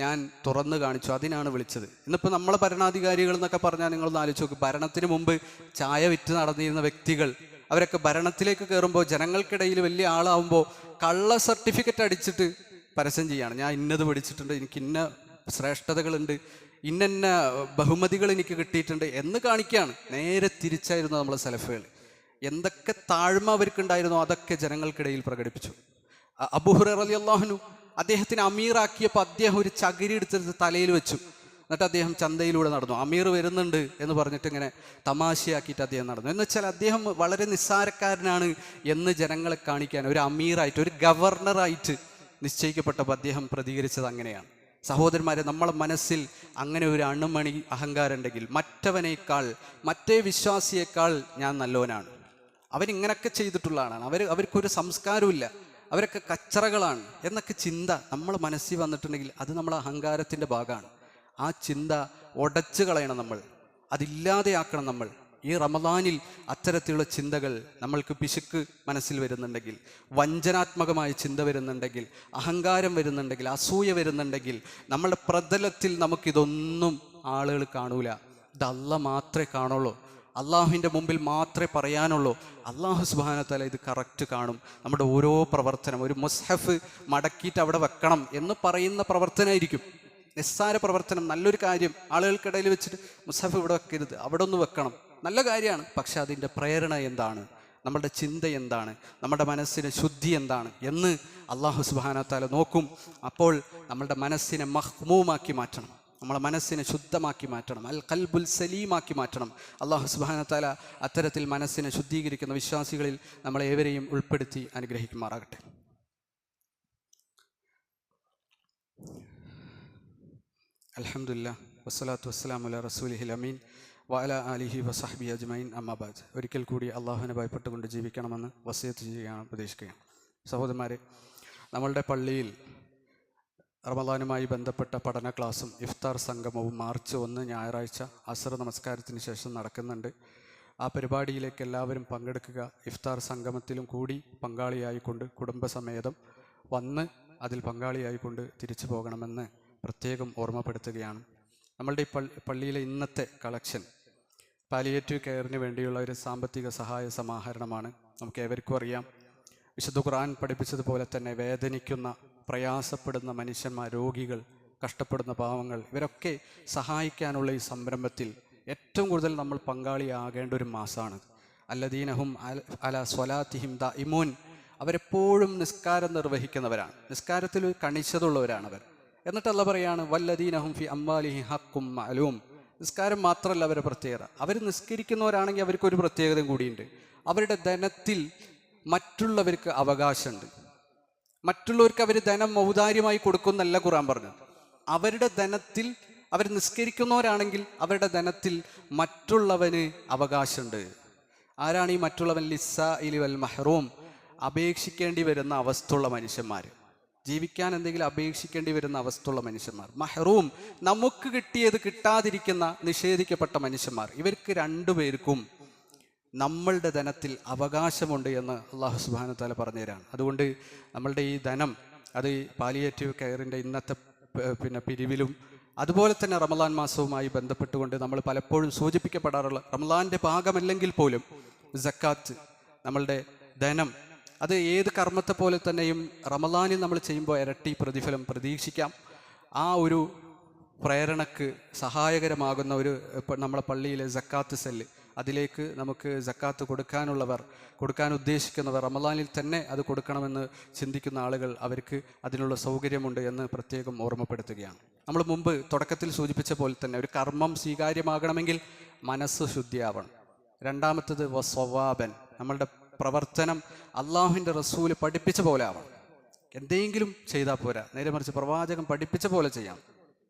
ഞാൻ തുറന്നു കാണിച്ചു. അതിനാണ് വിളിച്ചത്. ഇന്നിപ്പോൾ നമ്മളെ ഭരണാധികാരികൾ എന്നൊക്കെ പറഞ്ഞാൽ നിങ്ങളൊന്ന് ആലോചിച്ച് നോക്ക്. ഭരണത്തിന് മുമ്പ് ചായ വിറ്റ് നടന്നിരുന്ന വ്യക്തികൾ, അവരൊക്കെ ഭരണത്തിലേക്ക് കയറുമ്പോൾ ജനങ്ങൾക്കിടയിൽ വലിയ ആളാവുമ്പോൾ കള്ള സർട്ടിഫിക്കറ്റ് അടിച്ചിട്ട് പരസ്യം ചെയ്യാണ്. ഞാൻ ഇന്നത് പഠിച്ചിട്ടുണ്ട്, എനിക്ക് ഇന്ന ശ്രേഷ്ഠതകളുണ്ട്, ഇന്ന ബഹുമതികൾ എനിക്ക് കിട്ടിയിട്ടുണ്ട് എന്ന് കാണിക്കുകയാണ്. നേരെ തിരിച്ചായിരുന്നു നമ്മളെ സലഫുകൾ. എന്തൊക്കെ താഴ്മ അവർക്കുണ്ടായിരുന്നോ അതൊക്കെ ജനങ്ങൾക്കിടയിൽ പ്രകടിപ്പിച്ചു. അബൂ ഹുറൈറ റളിയല്ലാഹു അൻഹു അദ്ദേഹത്തിന് അമീറാക്കിയപ്പോൾ അദ്ദേഹം ഒരു ചകിരി എടുത്തിട്ട് തലയിൽ വെച്ചു. എന്നിട്ട് അദ്ദേഹം ചന്തയിലൂടെ നടന്നു. അമീർ വരുന്നുണ്ട് എന്ന് പറഞ്ഞിട്ട് ഇങ്ങനെ തമാശയാക്കിയിട്ട് അദ്ദേഹം നടന്നു. എന്ന് വെച്ചാൽ അദ്ദേഹം വളരെ നിസ്സാരക്കാരനാണ് എന്ന് ജനങ്ങളെ കാണിക്കാൻ ഒരു അമീറായിട്ട്, ഒരു ഗവർണറായിട്ട് നിശ്ചയിക്കപ്പെട്ടപ്പോൾ അദ്ദേഹം പ്രതികരിച്ചത് അങ്ങനെയാണ്. സഹോദരന്മാരെ, നമ്മളെ മനസ്സിൽ അങ്ങനെ ഒരു അണുമണി അഹങ്കാരം ഉണ്ടെങ്കിൽ, മറ്റവനേക്കാൾ, മറ്റേ വിശ്വാസിയേക്കാൾ ഞാൻ നല്ലവനാണ്, അവരിങ്ങനൊക്കെ ചെയ്തിട്ടുള്ളതാണ്, അവർക്കൊരു സംസ്കാരമില്ല, അവരൊക്കെ കച്ചറകളാണ് എന്നൊക്കെ ചിന്ത നമ്മൾ മനസ്സിൽ വന്നിട്ടുണ്ടെങ്കിൽ അത് നമ്മളെ അഹങ്കാരത്തിൻ്റെ ഭാഗമാണ്. ആ ചിന്ത ഉടച്ചു കളയണം, അതില്ലാതെയാക്കണം നമ്മൾ. ഈ റമദാനിൽ അത്തരത്തിലുള്ള ചിന്തകൾ നമ്മൾക്ക് പിശുക്ക് മനസ്സിൽ വരുന്നുണ്ടെങ്കിൽ, വഞ്ചനാത്മകമായ ചിന്ത വരുന്നുണ്ടെങ്കിൽ, അഹങ്കാരം വരുന്നുണ്ടെങ്കിൽ, അസൂയ വരുന്നുണ്ടെങ്കിൽ, നമ്മളുടെ പ്രതലത്തിൽ നമുക്കിതൊന്നും ആളുകൾ കാണൂല. ഇത് അല്ലാഹ് മാത്രമേ കാണുള്ളൂ, അള്ളാഹുവിൻ്റെ മുമ്പിൽ മാത്രമേ പറയാനുള്ളൂ. അള്ളാഹു സുബ്ഹാനഹു വ തആല ഇത് കറക്റ്റ് കാണും. നമ്മുടെ ഓരോ പ്രവർത്തനം, ഒരു മുസ്ഹഫ് മടക്കിയിട്ട് അവിടെ വെക്കണം എന്ന് പറയുന്ന പ്രവർത്തനമായിരിക്കും. നിസ്സാര പ്രവർത്തനം, നല്ലൊരു കാര്യം ആളുകൾക്കിടയിൽ വെച്ചിട്ട് മുസ്ഹഫ് ഇവിടെ വെക്കരുത്, അവിടെ ഒന്ന് വെക്കണം, നല്ല കാര്യമാണ്. പക്ഷെ അതിൻ്റെ പ്രേരണ എന്താണ്, നമ്മുടെ ചിന്ത എന്താണ്, നമ്മുടെ മനസ്സിന് ശുദ്ധി എന്താണ് എന്ന് അള്ളാഹു സുബ്ഹാനഹു വ തആല നോക്കും. അപ്പോൾ നമ്മളുടെ മനസ്സിനെ മഹ്മൂമാക്കി മാറ്റണം, നമ്മളെ മനസ്സിനെ ശുദ്ധമാക്കി മാറ്റണം, അൽ ഖൽബുൽ സലീമാക്കി മാറ്റണം. അള്ളാഹു സുബ്ഹാനഹു വ തആല അത്തരത്തിൽ മനസ്സിനെ ശുദ്ധീകരിക്കുന്ന വിശ്വാസികളിൽ നമ്മളെ ഏവരെയും ഉൾപ്പെടുത്തി അനുഗ്രഹിക്കുമാറാകട്ടെ. അൽഹംദുലില്ലാഹ് വസ്സലാത്തു വസ്സലാമു അലാ റസൂലിഹിൽ അമീൻ വഅലാ ആലിഹി വസഹ്ബി അജ്മഈൻ അമ്മാ ബഅദ്. ഒരിക്കൽ കൂടി അള്ളാഹുവിനെ ഭയപ്പെട്ടുകൊണ്ട് ജീവിക്കണമെന്ന് വസിയത്ത് ചെയ്യുകയാണ്, ഉപദേശിക്കുകയാണ്. സഹോദരന്മാരെ, നമ്മളുടെ പള്ളിയിൽ റമദാനുമായി ബന്ധപ്പെട്ട പഠന ക്ലാസ്സും ഇഫ്താർ സംഗമവും മാർച്ച് 1 ഞായറാഴ്ച അസ്ർ നമസ്കാരത്തിന് ശേഷം നടക്കുന്നുണ്ട്. ആ പരിപാടിയിലേക്ക് എല്ലാവരും പങ്കെടുക്കുക. ഇഫ്താർ സംഗമത്തിലും കൂടി പങ്കാളിയായിക്കൊണ്ട് കുടുംബസമേതം വന്ന് അതിൽ പങ്കാളിയായിക്കൊണ്ട് തിരിച്ചു പോകണമെന്ന് പ്രത്യേകം ഓർമ്മപ്പെടുത്തുകയാണ്. നമ്മളുടെ ഈ പള്ളിയിലെ ഇന്നത്തെ കളക്ഷൻ പാലിയേറ്റീവ് കെയറിന് വേണ്ടിയുള്ള ഒരു സാമ്പത്തിക സഹായ സമാഹരണമാണ്. നമുക്ക് ഏവർക്കും അറിയാം, വിശുദ്ധ ഖുർആൻ പഠിപ്പിച്ചതുപോലെ തന്നെ വേദനിക്കുന്ന, പ്രയാസപ്പെടുന്ന മനുഷ്യന്മാർ, രോഗികൾ, കഷ്ടപ്പെടുന്ന പാവങ്ങൾ, ഇവരൊക്കെ സഹായിക്കാനുള്ള ഈ സംരംഭത്തിൽ ഏറ്റവും കൂടുതൽ നമ്മൾ പങ്കാളിയാകേണ്ട ഒരു മാസമാണ്. അല്ലദീനഹും അല സ്വലാത്തിഹിം ദാഇമൂൻ, അവരെപ്പോഴും നിസ്കാരം നിർവഹിക്കുന്നവരാണ്, നിസ്കാരത്തിൽ കണിശതുള്ളവരാണ് അവർ. എന്നിട്ട് അല്ലാഹ് പറയാണ് വല്ലദീനഹും ഫി അംവാലിഹി ഹഖ്ഖും മഅലൂം. നിസ്കാരം മാത്രമല്ല അവരുടെ പ്രത്യേകത, അവർ നിസ്കരിക്കുന്നവരാണെങ്കിൽ അവർക്കൊരു പ്രത്യേകതയും കൂടിയുണ്ട്. അവരുടെ ധനത്തിൽ മറ്റുള്ളവർക്ക് അവകാശമുണ്ട്. മറ്റുള്ളവർക്ക് അവർ ധനം ഔദാര്യമായി കൊടുക്കുന്നല്ല ഖുർആൻ പറഞ്ഞത്. അവരുടെ ധനത്തിൽ അവർ നിസ്കരിക്കുന്നവരാണെങ്കിൽ അവരുടെ ധനത്തിൽ മറ്റുള്ളവന് അവകാശമുണ്ട്. ആരാണ് ഈ മറ്റുള്ളവൻ? ലിസ്സാഇലി വൽ മഹ്റൂം, അപേക്ഷിക്കേണ്ടി വരുന്ന അവസ്ഥയുള്ള മനുഷ്യന്മാർ, ജീവിക്കാൻ എന്തെങ്കിലും അപേക്ഷിക്കേണ്ടി വരുന്ന അവസ്ഥയുള്ള മനുഷ്യന്മാർ. മഹ്റൂം, നമുക്ക് കിട്ടിയത് കിട്ടാതിരിക്കുന്ന നിഷേധിക്കപ്പെട്ട മനുഷ്യന്മാർ. ഇവർക്ക് രണ്ടുപേർക്കും നമ്മളുടെ ധനത്തിൽ അവകാശമുണ്ട് എന്ന് അല്ലാഹു സുബ്ഹാനഹു വ തആല പറഞ്ഞു തരാണ്. അതുകൊണ്ട് നമ്മളുടെ ഈ ധനം അത് പാലിയേറ്റീവ് കെയറിൻ്റെ ഇന്നത്തെ പിരിവിലും അതുപോലെ തന്നെ റമളാൻ മാസവുമായി ബന്ധപ്പെട്ടുകൊണ്ട് നമ്മൾ പലപ്പോഴും സൂചിപ്പിക്കപ്പെടാറുള്ള, റമളാൻ്റെ ഭാഗമല്ലെങ്കിൽ പോലും സക്കാത്ത്, നമ്മളുടെ ധനം, അത് ഏത് കർമ്മത്തെ പോലെ തന്നെയും റമളാനിൽ നമ്മൾ ചെയ്യുമ്പോൾ ഇരട്ടി പ്രതിഫലം പ്രതീക്ഷിക്കാം. ആ ഒരു പ്രേരണക്ക് സഹായകരമാകുന്ന ഒരു നമ്മളെ പള്ളിയിലെ സക്കാത്ത് സെല്ല്, അതിലേക്ക് നമുക്ക് സക്കാത്ത് കൊടുക്കാൻ ഉദ്ദേശിക്കുന്നവർ റമളാനിൽ തന്നെ അത് കൊടുക്കണമെന്ന് ചിന്തിക്കുന്ന ആളുകൾ, അവർക്ക് അതിനുള്ള സൗകര്യമുണ്ട് എന്ന് പ്രത്യേകം ഓർമ്മപ്പെടുത്തുകയാണ്. നമ്മൾ മുമ്പ് തുടക്കത്തിൽ സൂചിപ്പിച്ച പോലെ തന്നെ ഒരു കർമ്മം സ്വീകാര്യമാകണമെങ്കിൽ മനസ്സ് ശുദ്ധിയാവണം. രണ്ടാമത്തത് വസ്വവാബൻ, നമ്മളുടെ പ്രവർത്തനം അള്ളാഹുവിൻ്റെ റസൂല് പഠിപ്പിച്ച പോലെ ആവണം. എന്തെങ്കിലും ചെയ്താൽ പോരാ, നേരെ മറിച്ച് പ്രവാചകൻ പഠിപ്പിച്ച പോലെ ചെയ്യാം.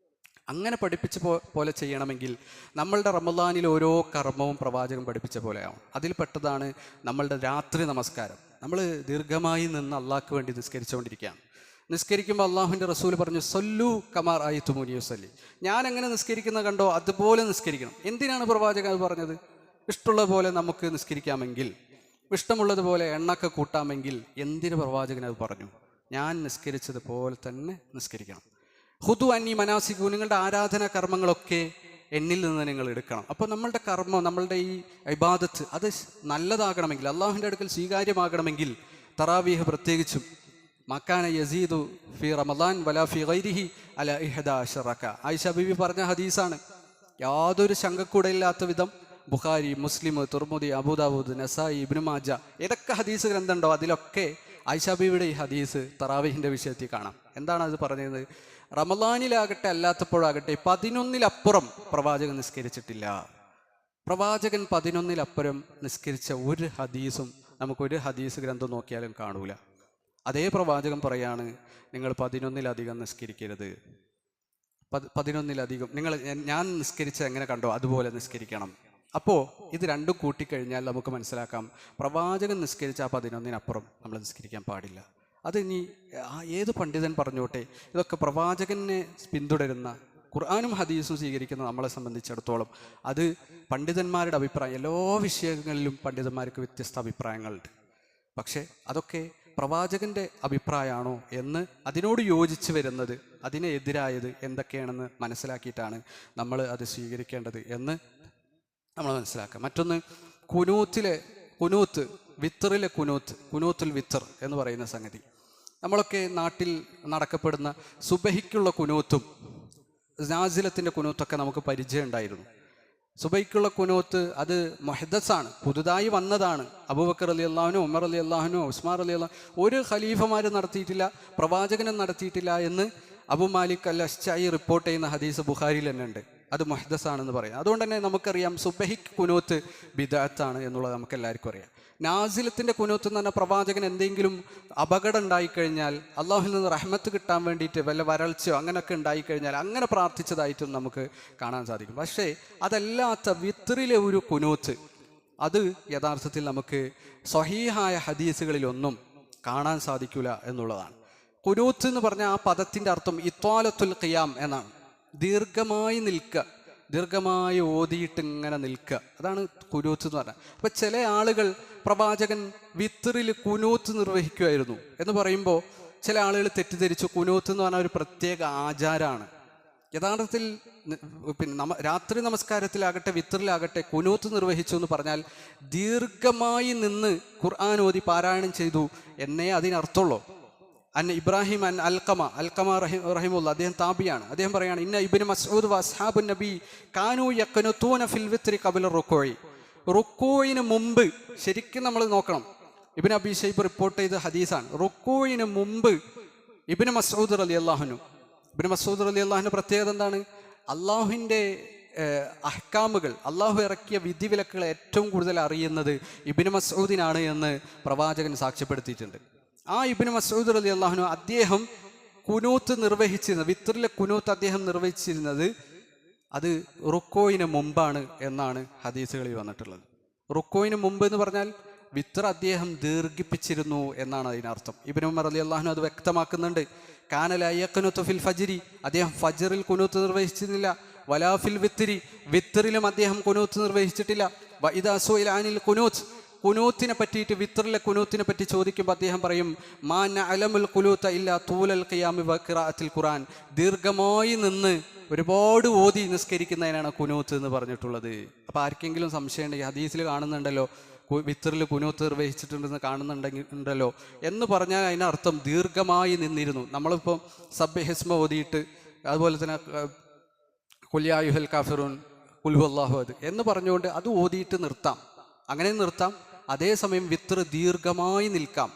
അങ്ങനെ പഠിപ്പിച്ച പോലെ ചെയ്യണമെങ്കിൽ നമ്മളുടെ റമളാനിൽ ഓരോ കർമ്മവും പ്രവാചകൻ പഠിപ്പിച്ച പോലെ ആവും. അതിൽപ്പെട്ടതാണ് നമ്മളുടെ രാത്രി നമസ്കാരം. നമ്മൾ ദീർഘമായി നിന്ന് അള്ളാഹ്ക്ക് വേണ്ടി നിസ്കരിച്ചുകൊണ്ടിരിക്കുകയാണ്. നിസ്കരിക്കുമ്പോൾ അള്ളാഹുവിൻ്റെ റസൂൽ പറഞ്ഞു സല്ലു കമാർ റഅയ്തുമൂനി ഉസല്ലി, ഞാൻ എങ്ങനെ നിസ്കരിക്കുന്ന കണ്ടോ അതുപോലെ നിസ്കരിക്കണം. എന്തിനാണ് പ്രവാചകൻ അത് പറഞ്ഞത്? ഇഷ്ടമുള്ള പോലെ നമുക്ക് നിസ്കരിക്കാമെങ്കിൽ, ഇഷ്ടമുള്ളതുപോലെ എണ്ണൊക്കെ കൂട്ടാമെങ്കിൽ എന്തിന് പ്രവാചകൻ അത് പറഞ്ഞു? ഞാൻ നിസ്കരിച്ചതുപോലെ തന്നെ നിസ്കരിക്കണം. ഹുദു അന്നി മനാസിക്കു, നിങ്ങളുടെ ആരാധനാ കർമ്മങ്ങളൊക്കെ എന്നിൽ നിന്ന് നിങ്ങൾ എടുക്കണം. അപ്പോൾ നമ്മളുടെ കർമ്മം, നമ്മളുടെ ഈ ഇബാദത്ത് അത് നല്ലതാകണമെങ്കിൽ, അള്ളാഹുവിൻ്റെ അടുക്കൽ സ്വീകാര്യമാകണമെങ്കിൽ, തറാവീഹ് പ്രത്യേകിച്ചും മക്കാന യസീദു ഫി റമളാൻ വലാ ഫി ഗൈരിഹി അല 11 റക, ആയിഷ ബീവി പറഞ്ഞ ഹദീസാണ്. യാതൊരു ശങ്കക്കൂടയില്ലാത്ത വിധം ബുഖാരി, മുസ്ലിം, തുർമുദി, അബൂദാവൂദ്, നസായി, ഇബ്നു മാജ, ഏതൊക്കെ ഹദീസ് ഗ്രന്ഥമുണ്ടോ അതിലൊക്കെ ആയിഷ ബീവിയുടെ ഈ ഹദീസ് തറാവീഹിൻ്റെ വിഷയത്തിൽ കാണാം. എന്താണ് അത് പറഞ്ഞത്? റമളാനിലാകട്ടെ അല്ലാത്തപ്പോഴാകട്ടെ 11-ൽ-അപ്പുറം പ്രവാചകൻ നിസ്കരിച്ചിട്ടില്ല. പ്രവാചകൻ 11-ൽ-അപ്പുറം നിസ്കരിച്ച ഒരു ഹദീസും നമുക്കൊരു ഹദീസ് ഗ്രന്ഥം നോക്കിയാലും കാണൂല. അതേ പ്രവാചകൻ പറയാണ്, നിങ്ങൾ 11-ൽ-അധികം നിസ്കരിക്കരുത്. 11-ൽ-അധികം ഞാൻ നിസ്കരിച്ച എങ്ങനെ കണ്ടോ അതുപോലെ നിസ്കരിക്കണം. അപ്പോൾ ഇത് രണ്ടും കൂട്ടിക്കഴിഞ്ഞാൽ നമുക്ക് മനസ്സിലാക്കാം, പ്രവാചകൻ നിസ്കരിച്ച ആ 11-ന്-അപ്പുറം നമ്മൾ നിസ്കരിക്കാൻ പാടില്ല. അത് ഇനി ഏത് പണ്ഡിതൻ പറഞ്ഞോട്ടെ, ഇതൊക്കെ പ്രവാചകനെ പിന്തുടരുന്ന, ഖുർആനും ഹദീസും സ്വീകരിക്കുന്ന നമ്മളെ സംബന്ധിച്ചിടത്തോളം അത് പണ്ഡിതന്മാരുടെ അഭിപ്രായം. എല്ലാ വിഷയങ്ങളിലും പണ്ഡിതന്മാർക്ക് വ്യത്യസ്ത അഭിപ്രായങ്ങളുണ്ട്. പക്ഷേ അതൊക്കെ പ്രവാചകൻ്റെ അഭിപ്രായമാണോ എന്ന്, അതിനോട് യോജിച്ച് വരുന്നത്, അതിനെതിരായത് എന്തൊക്കെയാണെന്ന് മനസ്സിലാക്കിയിട്ടാണ് നമ്മൾ അത് സ്വീകരിക്കേണ്ടത് എന്ന് നമ്മൾ മനസ്സിലാക്കാം. മറ്റൊന്ന് വിത്തറിലെ കുനൂത്തുൽ വിത്തർ എന്ന് പറയുന്ന സംഗതി. നമ്മളൊക്കെ നാട്ടിൽ നടക്കപ്പെടുന്ന സുബഹിക്കുള്ള കുനൂത്തും നാസിലത്തിൻ്റെ കുനൂത്തൊക്കെ നമുക്ക് പരിചയം ഉണ്ടായിരുന്നു. സുബഹിക്കുള്ള കുനൂത്ത് അത് മുഹദ്ദസാണ്, പുതുതായി വന്നതാണ്. അബൂബക്കർ റളിയല്ലാഹു അൻഹു, ഉമർ റളിയല്ലാഹു അൻഹു, ഉസ്മാൻ റളിയല്ലാഹു അൻഹു, ഒരു ഖലീഫമാരും നടത്തിയിട്ടില്ല, പ്രവാചകനും നടത്തിയിട്ടില്ല എന്ന് അബു മാലിക് അൽ അശ്ശഈ റിപ്പോർട്ട് ചെയ്യുന്ന ഹദീസ് ബുഖാരിയിൽ തന്നെ ഉണ്ട്. അത് മുഹദ്ദസാണെന്ന് പറയാം. അതുകൊണ്ട് തന്നെ നമുക്കറിയാം സുബഹിക്ക് കുനൂത്ത് ബിദ്അത്താണ് എന്നുള്ളത് നമുക്ക് എല്ലാവർക്കും അറിയാം. നാസിലത്തിൻ്റെ കുനൂത്ത് എന്ന് പറഞ്ഞാൽ പ്രവാചകൻ എന്തെങ്കിലും അപകടം ഉണ്ടായിക്കഴിഞ്ഞാൽ, അള്ളാഹുവിൽ നിന്ന് റഹ്മത്ത് കിട്ടാൻ വേണ്ടിയിട്ട് വല്ല വരൾച്ചയോ അങ്ങനെയൊക്കെ ഉണ്ടായിക്കഴിഞ്ഞാൽ അങ്ങനെ പ്രാർത്ഥിച്ചതായിട്ടും നമുക്ക് കാണാൻ സാധിക്കും. പക്ഷേ അതല്ലാത്ത വിത്റിലെ ഒരു കുനൂത്ത്, അത് യഥാർത്ഥത്തിൽ നമുക്ക് സ്വഹീഹായ ഹദീസുകളിലൊന്നും കാണാൻ സാധിക്കില്ല എന്നുള്ളതാണ്. കുനൂത്ത് എന്ന് പറഞ്ഞാൽ ആ പദത്തിൻ്റെ അർത്ഥം ഇത്വാലത്തുൽ ഖിയാം എന്നാണ്. ദീർഘമായി നിൽക്കുക, ദീർഘമായി ഓതിയിട്ട് ഇങ്ങനെ നിൽക്കുക, അതാണ് കുനൂത്ത് എന്ന് പറഞ്ഞാൽ. അപ്പം ചില ആളുകൾ പ്രവാചകൻ വിത്തറിൽ കുനൂത്ത് നിർവഹിക്കുമായിരുന്നു എന്ന് പറയുമ്പോൾ ചില ആളുകൾ തെറ്റിദ്ധരിച്ചു കുനൂത്ത് എന്ന് പറഞ്ഞാൽ ഒരു പ്രത്യേക ആചാരമാണ്. യഥാർത്ഥത്തിൽ പിന്നെ രാത്രി നമസ്കാരത്തിലാകട്ടെ വിത്തറിലാകട്ടെ കുനൂത്ത് നിർവഹിച്ചു എന്ന് പറഞ്ഞാൽ ദീർഘമായി നിന്ന് ഖുർആൻ ഓതി പാരായണം ചെയ്തു എന്നേ അതിനർത്ഥമുള്ളൂ. ഇബ്രാഹിം അൽക്കമ റഹിമുള്ള അദ്ദേഹം താബിയാണ്. അദ്ദേഹം പറയാണ്, ഇന്ന ഇബ്നു മസ്ഊദ് വഅസ്ഹാബുൻ നബി കാനൂ യഖ്നുതൂന ഫിൽ വിത്രി ഖബ്ല റുക്കൂഇ. റുക്കൂഇന് മുമ്പ്, ശരിക്കും നമ്മൾ നോക്കണം, ഇബ്നു അബീ ശൈബ് റിപ്പോർട്ട് ചെയ്ത ഹദീസാണ്. റുക്കൂഇന് മുമ്പ് ഇബ്നു മസ്ഊദ് റളിയല്ലാഹു അൻഹു പ്രത്യേകത എന്താണ്? അള്ളാഹുവിൻ്റെ അഹ്കാമുകൾ, അള്ളാഹു ഇറക്കിയ വിധിവിലക്കുകൾ ഏറ്റവും കൂടുതൽ അറിയുന്നത് ഇബ്നു മസ്ഊദിനാണ് എന്ന് പ്രവാചകൻ സാക്ഷ്യപ്പെടുത്തിയിട്ടുണ്ട്. ആ ഇബ്നു മസ്ഊദ് റളിയല്ലാഹു അൻഹു അദ്ദേഹം കുനൂത്ത് നിർവഹിച്ചിരുന്നത്, വിത്റിലെ കുനൂത്ത് അദ്ദേഹം നിർവഹിച്ചിരുന്നത് അത് റുക്കോയിന് മുമ്പാണ് എന്നാണ് ഹദീസുകളിൽ വന്നിട്ടുള്ളത്. റുക്കോയിന് മുമ്പ് എന്ന് പറഞ്ഞാൽ വിത്ർ അദ്ദേഹം ദീർഘിപ്പിച്ചിരുന്നു എന്നാണ് അതിനർത്ഥം. ഇബ്നു ഉമർ റളിയല്ലാഹു അൻഹു അത് വ്യക്തമാക്കുന്നുണ്ട്. കാന ലാ യഖ്നുതു ഫിൽ ഫജ്രി, അദ്ദേഹം ഫജ്റിൽ കുനൂത്ത് നിർവഹിച്ചിരുന്നില്ല. വലാ ഫിൽ വിത്രി, വിത്റിലും അദ്ദേഹം കുനൂത്ത് നിർവഹിച്ചിട്ടില്ല. വഇദാ സുഇല അനിൽ കുനൂത്ത്, കുനൂത്തിനെ പറ്റിയിട്ട്, വിത്റിലെ കുനൂത്തിനെ പറ്റി ചോദിക്കുമ്പോൾ അദ്ദേഹം പറയും, മാ നഅലമുൽ ഖുനൂത ഇല്ലാ തൂലൽ ഖിയാമി വ ഖിറാഅത്തിൽ ഖുർആൻ, ദീർഘമായി നിന്ന് ഒരുപാട് ഓതി നിസ്കരിക്കുന്നതിനാണ് കുനൂത്ത് എന്ന് പറഞ്ഞിട്ടുള്ളത്. അപ്പോൾ ആർക്കെങ്കിലും സംശയം ഉണ്ടെങ്കിൽ ഹദീസിൽ കാണുന്നുണ്ടല്ലോ വിത്റിൽ കുനൂത്ത് നിർവഹിച്ചിട്ടുണ്ടെന്ന് കാണുന്നുണ്ടെങ്കിലോ എന്ന് പറഞ്ഞാൽ അതിനർത്ഥം ദീർഘമായി നിന്നിരുന്നു. നമ്മളിപ്പോൾ സബ്ബിഹ് ഇസ്മ ഓതിയിട്ട് അതുപോലെ തന്നെ ഖുൽ യാ അയ്യുഹൽ കാഫിറൂൻ ഖുൽ ഹുവല്ലാഹു അഹദ് എന്ന് പറഞ്ഞുകൊണ്ട് അത് ഓതിയിട്ട് നിർത്താം, അങ്ങനെ നിർത്താം. അതേസമയം വിത്ർ ദീർഘമായി നിൽക്കാം.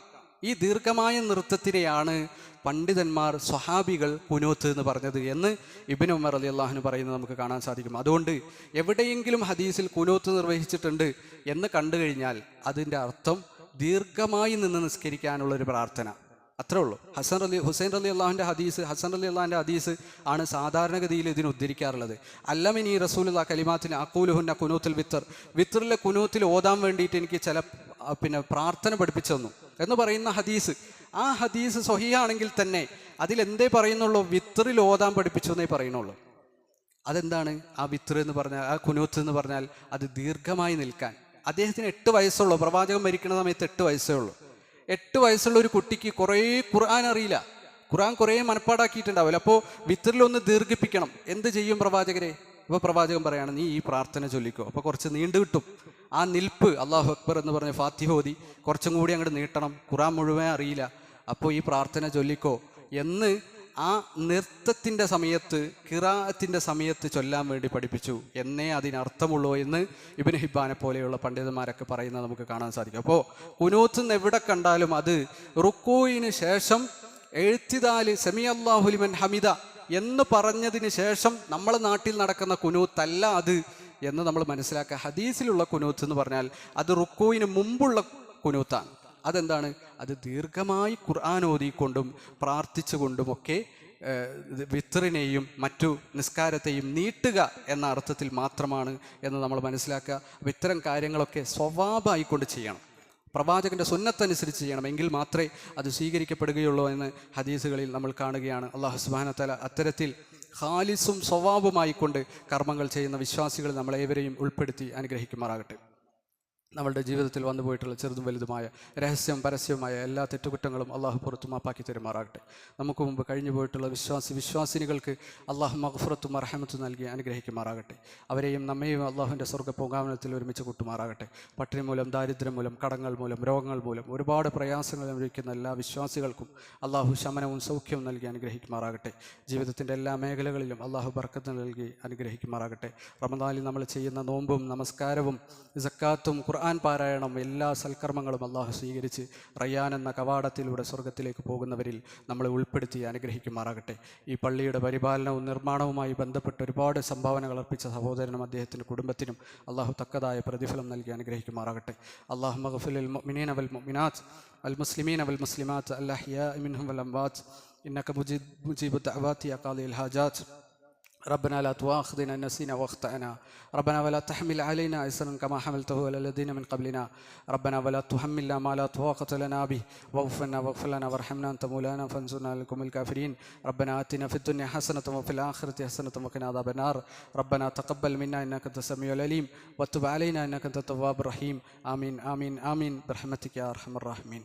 ഈ ദീർഘമായ നൃത്തത്തിനെയാണ് പണ്ഡിതന്മാർ സ്വഹാബികൾ കുനൂത്ത് എന്ന് പറഞ്ഞത് എന്ന് ഇബ്നു ഉമർ റളിയല്ലാഹു അൻഹു പറയുന്നത് നമുക്ക് കാണാൻ സാധിക്കും. അതുകൊണ്ട് എവിടെയെങ്കിലും ഹദീസിൽ കുനൂത്ത് നിർവഹിച്ചിട്ടുണ്ട് എന്ന് കണ്ടു കഴിഞ്ഞാൽ അതിൻ്റെ അർത്ഥം ദീർഘമായി നിന്ന് നിസ്കരിക്കാനുള്ളൊരു പ്രാർത്ഥന, അത്രേ ഉള്ളൂ. ഹുസൈൻ റളിയല്ലാഹുവിൻ്റെ ഹദീസ് ആണ് സാധാരണഗതിയിൽ ഇതിന് ഉദ്ധരിക്കാറുള്ളത്. അല്ലമിനി റസൂലുള്ളാഹി കലിമാത്തിന് അഖൂലുഹുന്ന കുനൂത്തുൽ വിത്ർ, വിത്റിലെ കുനൂത്തിൽ ഓതാൻ വേണ്ടിയിട്ട് എനിക്ക് ചില പ്രാർത്ഥന പഠിപ്പിച്ചു തന്നു എന്ന് പറയുന്ന ഹദീസ്, ആ ഹദീസ് സ്വഹീഹാണെങ്കിൽ തന്നെ അതിലെന്തേ പറയുന്നുള്ളൂ? വിത്റിൽ ഓതാൻ പഠിപ്പിച്ചു എന്നേ പറയുന്നുള്ളൂ. അതെന്താണ് ആ വിത്ർ എന്ന് പറഞ്ഞാൽ, ആ കുനൂത്ത് എന്ന് പറഞ്ഞാൽ അത് ദീർഘമായി നിൽക്കാൻ. അദ്ദേഹത്തിന് 8 വയസ്സുള്ളൂ, പ്രവാചകൻ മരിക്കുന്ന സമയത്ത് 8 വയസ്സേ ഉള്ളൂ. 8 വയസ്സുള്ള ഒരു കുട്ടിക്ക് കുറേ ഖുർആൻ അറിയില്ല, ഖുർആൻ കുറേ മനപ്പാടാക്കിയിട്ടുണ്ടാവില്ല. അപ്പോൾ വിത്റിലൊന്ന് ദീർഘിപ്പിക്കണം, എന്ത് ചെയ്യും പ്രവാചകരെ? അപ്പോൾ പ്രവാചകൻ പറയാണ്, നീ ഈ പ്രാർത്ഥന ചൊല്ലിക്കോ. അപ്പോൾ കുറച്ച് നീണ്ടു കിട്ടും. ആ നിൽപ്പ്, അല്ലാഹു അക്ബർ എന്ന് പറഞ്ഞ് ഫാത്തിഹ ഓതി കുറച്ചും കൂടി അങ്ങോട്ട് നീട്ടണം, ഖുർആൻ മുഴുവൻ അറിയില്ല, അപ്പോൾ ഈ പ്രാർത്ഥന ചൊല്ലിക്കോ എന്ന് ആ നൃത്തത്തിൻ്റെ സമയത്ത്, ഖിറാഅത്തിൻ്റെ സമയത്ത് ചൊല്ലാൻ വേണ്ടി പഠിപ്പിച്ചു എന്നേ അതിനർത്ഥമുള്ളൂ എന്ന് ഇബ്നു ഹിബ്ബാനെ പോലെയുള്ള പണ്ഡിതന്മാരൊക്കെ പറയുന്നത് നമുക്ക് കാണാൻ സാധിക്കും. അപ്പോൾ കുനൂത്ത് എവിടെ കണ്ടാലും അത് റുക്കൂഇന് ശേഷം എഴുത്തിദാല് സമീഅല്ലാഹു ലിമൻ ഹമിദ എന്ന് പറഞ്ഞതിന് ശേഷം നമ്മളെ നാട്ടിൽ നടക്കുന്ന കുനൂത്തല്ല അത് എന്ന് നമ്മൾ മനസ്സിലാക്കുക. ഹദീസിലുള്ള കുനൂത്ത് എന്ന് പറഞ്ഞാൽ അത് റുക്കൂഇന് മുമ്പുള്ള കുനൂത്താണ്. അതെന്താണ്? അത് ദീർഘമായി ഖുർആൻ ഓതിക്കൊണ്ടും പ്രാർത്ഥിച്ചുകൊണ്ടുമൊക്കെ വിത്റിനെയും മറ്റു നിസ്കാരത്തെയും നീട്ടുക എന്ന അർത്ഥത്തിൽ മാത്രമാണ് എന്ന് നമ്മൾ മനസ്സിലാക്കുക. അപ്പോൾ ഇത്തരം കാര്യങ്ങളൊക്കെ സ്വഭാവമായിക്കൊണ്ട് ചെയ്യണം, പ്രവാചകൻ്റെ സുന്നത്തനുസരിച്ച് ചെയ്യണം, എങ്കിൽ മാത്രമേ അത് സ്വീകരിക്കപ്പെടുകയുള്ളൂ എന്ന് ഹദീസുകളിൽ നമ്മൾ കാണുകയാണ്. അല്ലാഹു സുബ്ഹാനഹു വ തആല അത്തരത്തിൽ ഖാലിസും സ്വഭാവമായിക്കൊണ്ട് കർമ്മങ്ങൾ ചെയ്യുന്ന വിശ്വാസികൾ നമ്മളേവരെയും ഉൾപ്പെടുത്തി അനുഗ്രഹിക്കുമാറാകട്ടെ. നമ്മളുടെ ജീവിതത്തിൽ വന്നു പോയിട്ടുള്ള ചെറുതും വലുതുമായ രഹസ്യം പരസ്യമായ എല്ലാ തെറ്റുകുറ്റങ്ങളും അള്ളാഹു പുറത്തു മാപ്പാക്കി തരുമാറാകട്ടെ. നമുക്ക് മുമ്പ് കഴിഞ്ഞു പോയിട്ടുള്ള വിശ്വാസിനികൾക്ക് അള്ളാഹു മഗ്ഫിറത്തും മർഹമത്തും നൽകി അനുഗ്രഹിക്കുമാറാകട്ടെ. അവരെയും നമ്മയും അള്ളാഹുവിൻ്റെ സ്വർഗ്ഗ പൂങ്കാവനത്തിൽ ഒരുമിച്ച് കൂട്ടുമാറാകട്ടെ. പട്ടിണി മൂലം, ദാരിദ്ര്യം മൂലം, കടങ്ങൾ മൂലം, രോഗങ്ങൾ മൂലം ഒരുപാട് പ്രയാസങ്ങൾ അനുഭവിക്കുന്ന എല്ലാ വിശ്വാസികൾക്കും അള്ളാഹു ശമനവും സൗഖ്യവും നൽകി അനുഗ്രഹിക്കുമാറാകട്ടെ. ജീവിതത്തിൻ്റെ എല്ലാ മേഖലകളിലും അള്ളാഹു ബർക്കത്ത് നൽകി അനുഗ്രഹിക്കുമാറാകട്ടെ. റമദാനിൽ നമ്മൾ ചെയ്യുന്ന നോമ്പും നമസ്കാരവും സക്കാത്തും ഖുർആൻ പാരായണം എല്ലാ സൽക്കർമ്മങ്ങളും അള്ളാഹു സ്വീകരിച്ച് റയ്യാൻ എന്ന കവാടത്തിലൂടെ സ്വർഗത്തിലേക്ക് പോകുന്നവരിൽ നമ്മളെ ഉൾപ്പെടുത്തി അനുഗ്രഹിക്കുമാറാകട്ടെ. ഈ പള്ളിയുടെ പരിപാലനവും നിർമ്മാണവുമായി ബന്ധപ്പെട്ട് ഒരുപാട് സംഭാവനകൾ അർപ്പിച്ച സഹോദരനും അദ്ദേഹത്തിൻ്റെ കുടുംബത്തിനും അള്ളാഹു തക്കതായ പ്രതിഫലം നൽകി അനുഗ്രഹിക്കുമാറാകട്ടെ. അല്ലാഹു മഗ്ഫിർ ലിൽ മുഅ്മിനീന വൽ മുഅ്മിനാത്ത് വൽ മുസ്ലിമീന വൽ മുസ്ലിമാത്ത് അൽ അഹ്യാഇ മിൻഹും വൽ അംവാത്ത് ഇന്നക മുജീബു ദഅവാതി യാ ഖാദിൽ ഹാജാത്ത്. ربنا لا تؤاخذنا إن نسينا واخطأنا ربنا ولا تحمل علينا إصرا كما حملته على الذين من قبلنا ربنا ولا تحملنا ما لا طاقة لنا به واعف عنا واغفر لنا وارحمنا أنت مولانا فانصرنا على القوم الكافرين ربنا آتنا في الدنيا حسنة وفي الآخرة حسنة وقنا عذاب النار ربنا تقبل منا إنك أنت السميع العليم وتب علينا إنك أنت التواب الرحيم آمين آمين آمين برحمتك يا أرحم الراحمين.